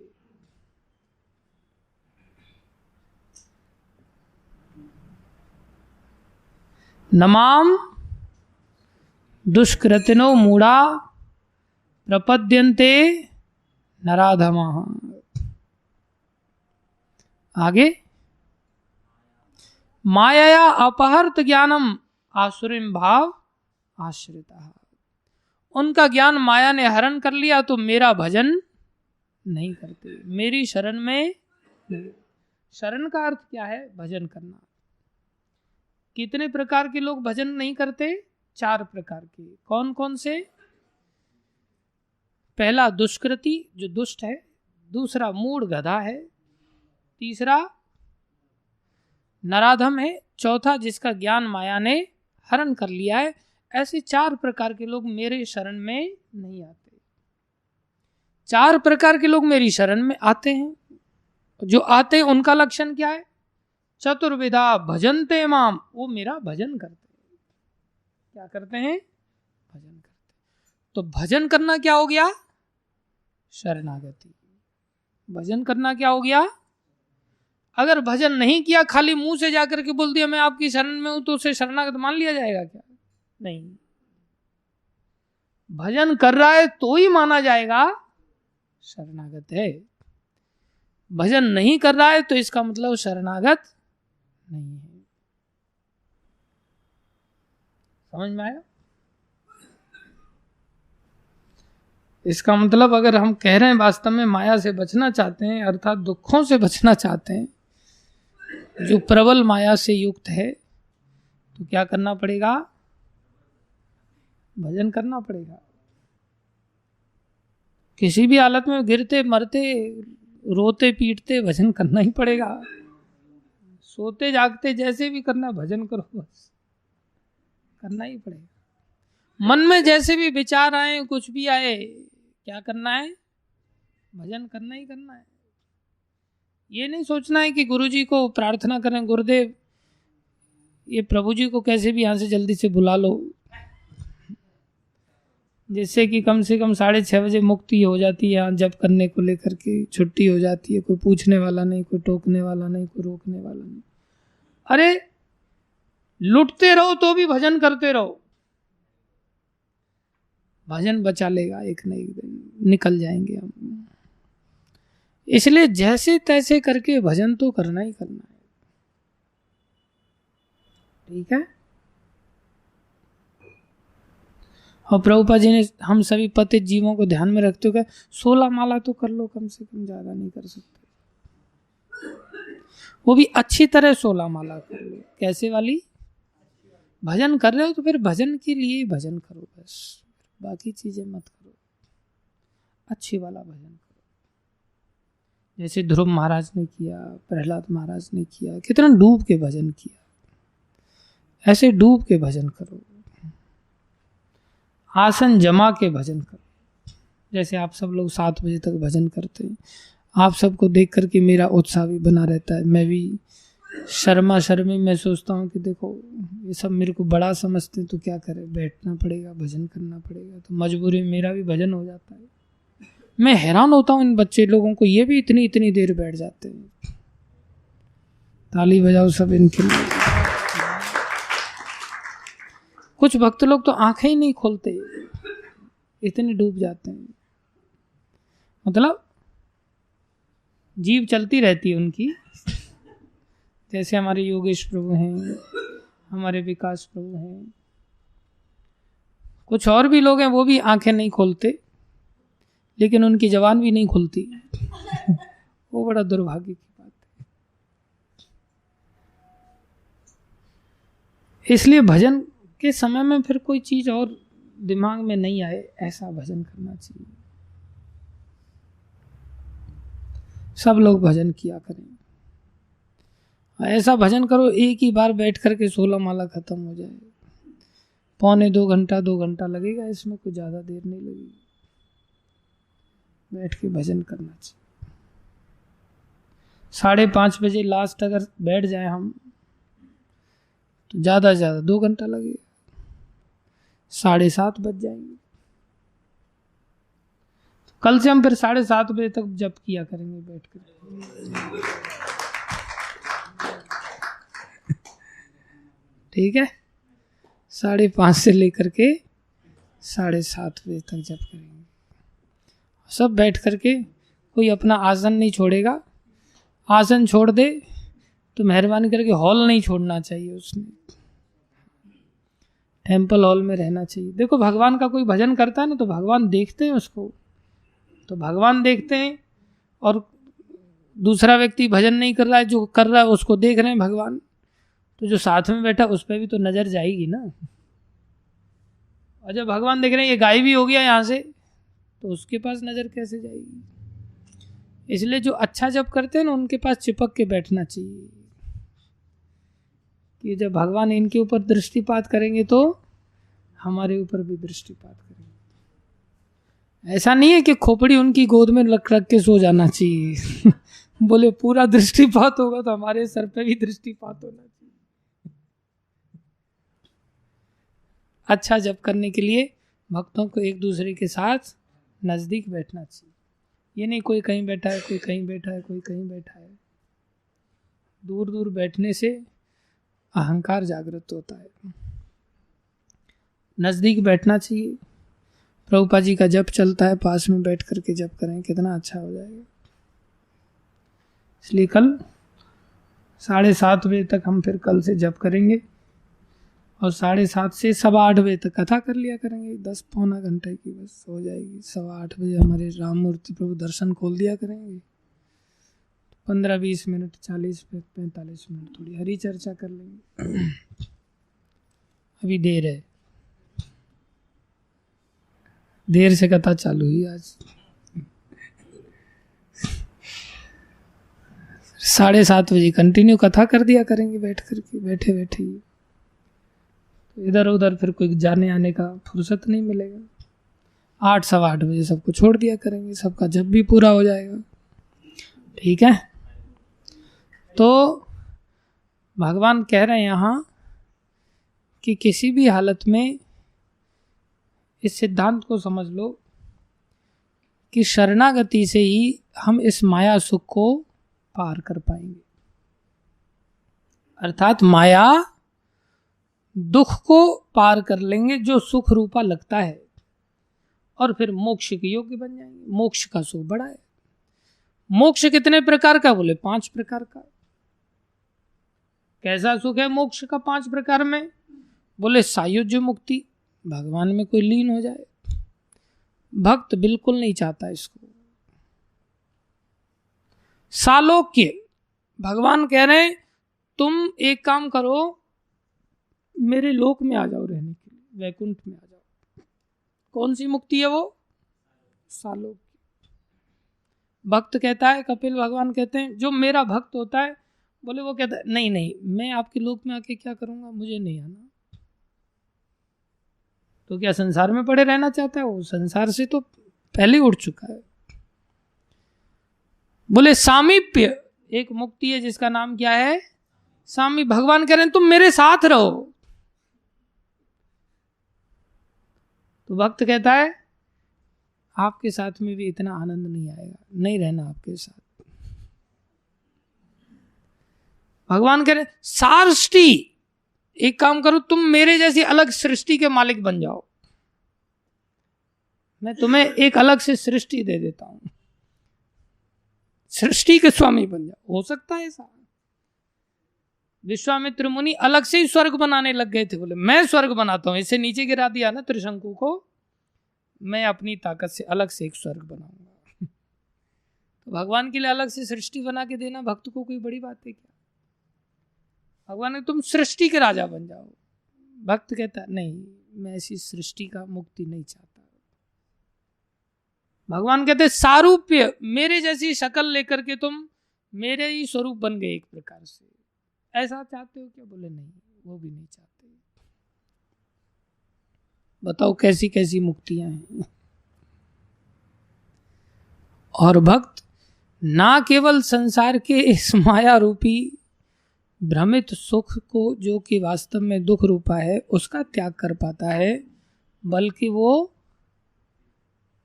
नमाम दुष्कृतिनो मूढ़ा प्रपद्यन्ते नराधमाः। आगे मायया अपहर्त ज्ञानम आसुरिम भाव आश्रिता। उनका ज्ञान माया ने हरण कर लिया तो मेरा भजन नहीं करते, मेरी शरण में नहीं। शरण का अर्थ क्या है? भजन करना। कितने प्रकार के लोग भजन नहीं करते? 4 प्रकार के। कौन कौन से? पहला दुष्कृति, जो दुष्ट है। दूसरा मूढ़ गधा है। तीसरा नराधम है। चौथा जिसका ज्ञान माया ने हरण कर लिया है। ऐसे 4 प्रकार के लोग मेरे शरण में नहीं आते। 4 प्रकार के लोग मेरी शरण में आते हैं। जो आते हैं उनका लक्षण क्या है? चतुर्विधा भजन्ते माम, वो मेरा भजन करते हैं। क्या करते हैं? भजन करते हैं। तो भजन करना क्या हो गया? शरणागति। भजन करना क्या हो गया? अगर भजन नहीं किया, खाली मुंह से जाकर के बोल दिया मैं आपकी शरण में हूं, तो उसे शरणागत मान लिया जाएगा क्या? नहीं। भजन कर रहा है तो ही माना जाएगा शरणागत है। भजन नहीं कर रहा है तो इसका मतलब शरणागत नहीं है। समझ में आया? इसका मतलब अगर हम कह रहे हैं वास्तव में माया से बचना चाहते हैं, अर्थात दुखों से बचना चाहते हैं, जो प्रबल माया से युक्त है, तो क्या करना पड़ेगा? भजन करना पड़ेगा। किसी भी हालत में गिरते मरते रोते पीटते भजन करना ही पड़ेगा। सोते जागते जैसे भी करना, भजन करो, बस करना ही पड़ेगा। मन में जैसे भी विचार आए, कुछ भी आए, क्या करना है? भजन करना ही करना है। ये नहीं सोचना है कि गुरुजी को प्रार्थना करें, गुरुदेव ये प्रभु जी को कैसे भी यहाँ से जल्दी से बुला लो, जिससे कि कम से कम 6:30 बजे मुक्ति हो जाती है। यहाँ जप करने को लेकर के छुट्टी हो जाती है, कोई पूछने वाला नहीं, कोई टोकने वाला नहीं, कोई रोकने वाला नहीं। अरे लुटते रहो तो भी भजन करते रहो, भजन बचा लेगा, एक न एक दिन निकल जाएंगे हम। इसलिए जैसे तैसे करके भजन तो करना ही करना है। ठीक है? और प्रभुपाद जी ने हम सभी पतित जीवों को ध्यान में रखते हुए 16 माला तो कर लो कम से कम, ज्यादा नहीं कर सकते, वो भी अच्छी तरह 16 माला कर लो। कैसे वाली? भजन कर रहे हो तो फिर भजन के लिए भजन करो, बस बाकी चीजें मत करो, अच्छी वाला भजन करो। जैसे ध्रुव महाराज ने किया, प्रहलाद महाराज ने किया, कितना डूब के भजन किया। ऐसे डूब के भजन करो, आसन जमा के भजन करो। जैसे आप सब लोग 7 बजे तक भजन करते हैं, आप सबको देख करके मेरा उत्साह भी बना रहता है। मैं भी शर्मी मैं सोचता हूँ कि देखो ये सब मेरे को बड़ा समझते हैं तो क्या करें, बैठना पड़ेगा, भजन करना पड़ेगा, तो मजबूरी में मेरा भी भजन हो जाता है। मैं हैरान होता हूँ इन बच्चे लोगों को, ये भी इतनी देर बैठ जाते हैं। ताली बजाओ सब इनके लिए। कुछ भक्त लोग तो आंखें ही नहीं खोलते, इतने डूब जाते हैं। मतलब जीव चलती रहती है उनकी। जैसे हमारे योगेश प्रभु हैं, हमारे विकास प्रभु हैं, कुछ और भी लोग हैं, वो भी आंखें नहीं खोलते, लेकिन उनकी जबान भी नहीं खुलती। वो बड़ा दुर्भाग्य की बात है। इसलिए भजन के समय में फिर कोई चीज और दिमाग में नहीं आए, ऐसा भजन करना चाहिए। सब लोग भजन किया करें, ऐसा भजन करो एक ही बार बैठ करके 16 माला खत्म हो जाए। 2 घंटा लगेगा, इसमें कोई ज्यादा देर नहीं लगेगी। बैठ के भजन करना चाहिए। 5:30 बजे लास्ट अगर बैठ जाए हम तो ज्यादा से ज्यादा 2 घंटा लगेगा, 7:30 बज जाएंगे। कल से हम फिर 7:30 बजे तक जप किया करेंगे बैठ कर। ठीक है, 5:30 से लेकर के 7:30 बजे तक जप करेंगे। सब बैठ करके, कोई अपना आसन नहीं छोड़ेगा। आसन छोड़ दे तो मेहरबानी करके हॉल नहीं छोड़ना चाहिए, उसने टेम्पल हॉल में रहना चाहिए। देखो भगवान का कोई भजन करता है ना तो भगवान देखते हैं उसको, तो भगवान देखते हैं, और दूसरा व्यक्ति भजन नहीं कर रहा है, जो कर रहा है उसको देख रहे हैं भगवान, तो जो साथ में बैठा उस पर भी तो नजर जाएगी ना। और जब भगवान देख रहे हैं ये गायब ही हो गया यहाँ से, तो उसके पास नजर कैसे जाएगी। इसलिए जो अच्छा जप करते हैं ना उनके पास चिपक के बैठना चाहिए, कि जब भगवान इनके ऊपर दृष्टिपात करेंगे तो हमारे ऊपर भी दृष्टिपात करेंगे। ऐसा नहीं है कि खोपड़ी उनकी गोद में रख के सो जाना चाहिए। बोले पूरा दृष्टिपात होगा तो हमारे सर पे भी दृष्टिपात होना चाहिए। अच्छा जप करने के लिए भक्तों को एक दूसरे के साथ नजदीक बैठना चाहिए। ये नहीं कोई कहीं बैठा है, कोई कहीं बैठा है, कोई कहीं बैठा है। दूर दूर बैठने से अहंकार जागृत होता है। नजदीक बैठना चाहिए। प्रभुपा जी का जप चलता है, पास में बैठ करके जप करें, कितना अच्छा हो जाएगा। इसलिए कल 7:30 बजे तक हम फिर कल से जप करेंगे, और 7:30 से 8:15 बजे तक कथा कर लिया करेंगे। 10-15 घंटे की बस हो जाएगी। 8:15 बजे हमारे राम मूर्ति प्रभु दर्शन खोल दिया करेंगे। 15-20 मिनट, 40-45 मिनट थोड़ी हरी चर्चा कर लेंगे। अभी देर है, देर से कथा चालू हुई आज। 7:30 बजे कंटिन्यू कथा कर दिया करेंगे बैठ करके, बैठे बैठे ही। तो इधर उधर फिर कोई जाने आने का फुर्सत नहीं मिलेगा। 8-8:15 बजे सबको छोड़ दिया करेंगे, सबका जब भी पूरा हो जाएगा। ठीक है, तो भगवान कह रहे हैं यहाँ कि किसी भी हालत में इस सिद्धांत को समझ लो कि शरणागति से ही हम इस माया सुख को पार कर पाएंगे। अर्थात माया दुख को पार कर लेंगे जो सुख रूपा लगता है, और फिर मोक्ष के योग्य बन जाएंगे। मोक्ष का सुख बड़ा है। मोक्ष कितने प्रकार का? बोले 5 प्रकार का। कैसा सुख है मोक्ष का 5 प्रकार में? बोले सायुज्य मुक्ति, भगवान में कोई लीन हो जाए। भक्त बिल्कुल नहीं चाहता इसको। सालोक्य, भगवान कह रहे हैं तुम एक काम करो, मेरे लोक में आ जाओ रहने के लिए, वैकुंठ में आ जाओ। कौन सी मुक्ति है वो? सालोक्य। भक्त कहता है, कपिल भगवान कहते हैं जो मेरा भक्त होता है, बोले वो कहता है नहीं नहीं मैं आपके लोक में आके क्या करूंगा, मुझे नहीं आना। तो क्या संसार में पड़े रहना चाहता है? वो संसार से तो पहले उठ चुका है। बोले सामीप्य, एक मुक्ति है जिसका नाम क्या है? सामी। भगवान कह रहे हैं तुम मेरे साथ रहो। तो भक्त कहता है आपके साथ में भी इतना आनंद नहीं आएगा, नहीं रहना आपके साथ। भगवान कह रहे सारष्टि, एक काम करो तुम मेरे जैसी अलग सृष्टि के मालिक बन जाओ, मैं तुम्हें एक अलग से सृष्टि दे देता हूं, सृष्टि के स्वामी बन जाओ। हो सकता है ऐसा? विश्वामित्र मुनि अलग से ही स्वर्ग बनाने लग गए थे। बोले मैं स्वर्ग बनाता हूं, इससे नीचे गिरा दिया ना त्रिशंकु को, मैं अपनी ताकत से अलग से एक स्वर्ग बनाऊंगा। तो भगवान के लिए अलग से सृष्टि बना के देना भक्त को कोई बड़ी बात है क्या? भगवान ने तुम सृष्टि के राजा बन जाओ, भक्त कहता नहीं, मैं ऐसी सृष्टि का मुक्ति नहीं चाहता। भगवान कहते सारूप्य, मेरे जैसी शक्ल लेकर के तुम मेरे ही स्वरूप बन गए एक प्रकार से, ऐसा चाहते हो क्या? बोले नहीं, वो भी नहीं चाहते। बताओ कैसी कैसी मुक्तियां हैं। और भक्त ना केवल संसार के इस माया रूपी भ्रमित सुख को, जो कि वास्तव में दुख रूपा है, उसका त्याग कर पाता है, बल्कि वो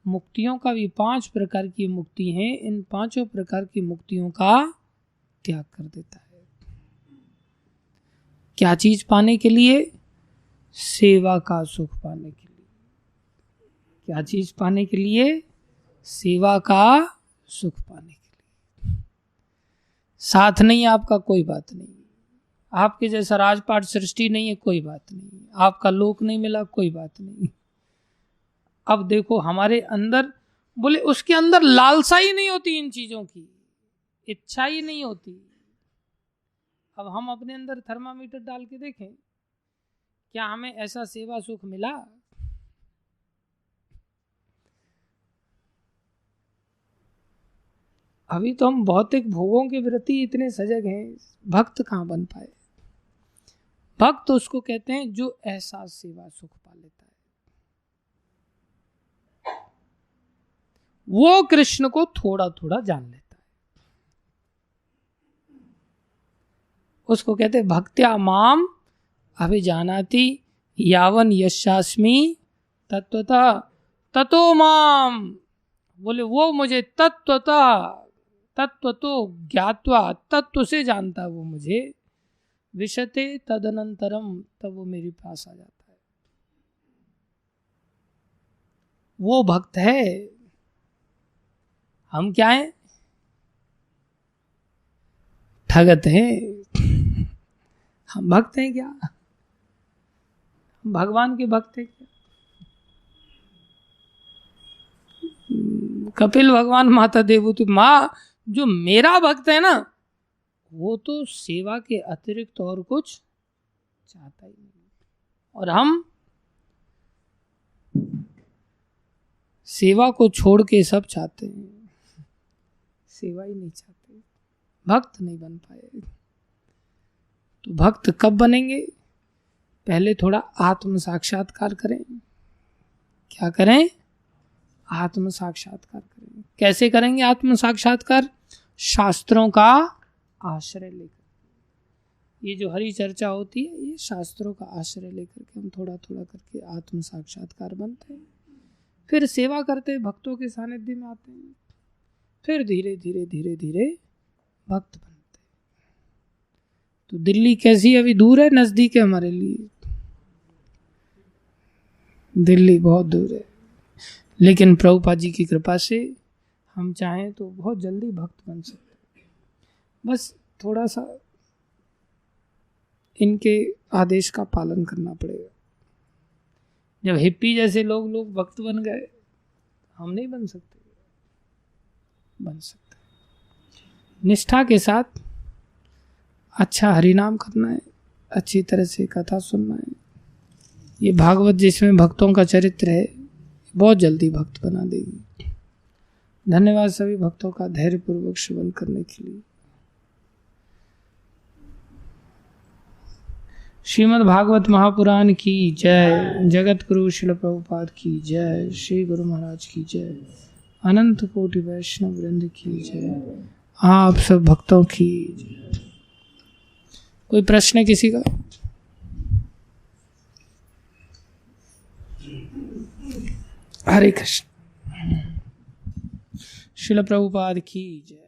मुक्तियों का भी 5 प्रकार की मुक्ति हैं, इन 5 प्रकार की मुक्तियों का त्याग कर देता है। क्या चीज पाने के लिए? सेवा का सुख पाने के लिए। क्या चीज पाने के लिए? सेवा का सुख पाने के लिए। साथ नहीं आपका, कोई बात नहीं। आपके जैसा राजपाट सृष्टि नहीं है, कोई बात नहीं। आपका लोक नहीं मिला, कोई बात नहीं। अब देखो हमारे अंदर, बोले उसके अंदर लालसा ही नहीं होती इन चीजों की, इच्छा ही नहीं होती। अब हम अपने अंदर थर्मामीटर डाल के देखें, क्या हमें ऐसा सेवा सुख मिला? अभी तो हम भौतिक भोगों के प्रति इतने सजग हैं, भक्त कहाँ बन पाए। भक्त उसको कहते हैं जो ऐसा सेवा सुख पा लेता है, वो कृष्ण को थोड़ा थोड़ा जान लेता है। उसको कहते हैं भक्त्या माम अभिजानाति यावन यशास्मि तत्वतः ततो माम। बोले वो मुझे तत्व तो ज्ञात्वा, तत्व से जानता है वो मुझे, विशते तदनंतरम, तब वो मेरे पास आ जाता है। वो भक्त है। हम क्या हैं? ठगत हैं। हम भक्त हैं क्या? हम भगवान के भक्त हैं क्या? कपिल भगवान माता देवहूति माँ, जो मेरा भक्त है ना, वो तो सेवा के अतिरिक्त और कुछ चाहता ही नहीं। और हम सेवा को छोड़ के सब चाहते हैं, सेवा ही नहीं चाहते, भक्त नहीं बन पाए। तो भक्त कब बनेंगे? पहले थोड़ा आत्म साक्षात्कार करें। क्या करें? आत्म साक्षात्कार करें। कैसे करेंगे आत्म साक्षात्कार? शास्त्रों का आश्रय लेकर। ये जो हरि चर्चा होती है, ये शास्त्रों का आश्रय लेकर के हम थोड़ा थोड़ा करके आत्म साक्षात्कार बनते हैं। फिर सेवा करते हैं, भक्तों के सानिध्य में आते हैं, फिर धीरे धीरे धीरे धीरे भक्त बनते हैं। तो दिल्ली कैसी अभी दूर है, नजदीक है हमारे लिए? दिल्ली बहुत दूर है, लेकिन प्रभुपाद जी की कृपा से हम चाहें तो बहुत जल्दी भक्त बन सकते हैं। बस थोड़ा सा इनके आदेश का पालन करना पड़ेगा। जब हिप्पी जैसे लोग भक्त बन गए, हम नहीं बन सकते? बन सकते। निष्ठा के साथ अच्छा हरिनाम करना है, अच्छी तरह से कथा सुनना है। ये भागवत जिसमें भक्तों का चरित्र है, बहुत जल्दी भक्त बना देगी। धन्यवाद सभी भक्तों का धैर्यपूर्वक श्रवण करने के लिए। श्रीमद् भागवत महापुराण की जय। जगत गुरु श्रील प्रभुपाद की जय। श्री गुरु महाराज की जय। अनंत कोटि वैष्णव वृंद की जय। आप सब भक्तों की जय। कोई प्रश्न किसी का? हरे कृष्ण। श्रील प्रभुपाद की जय।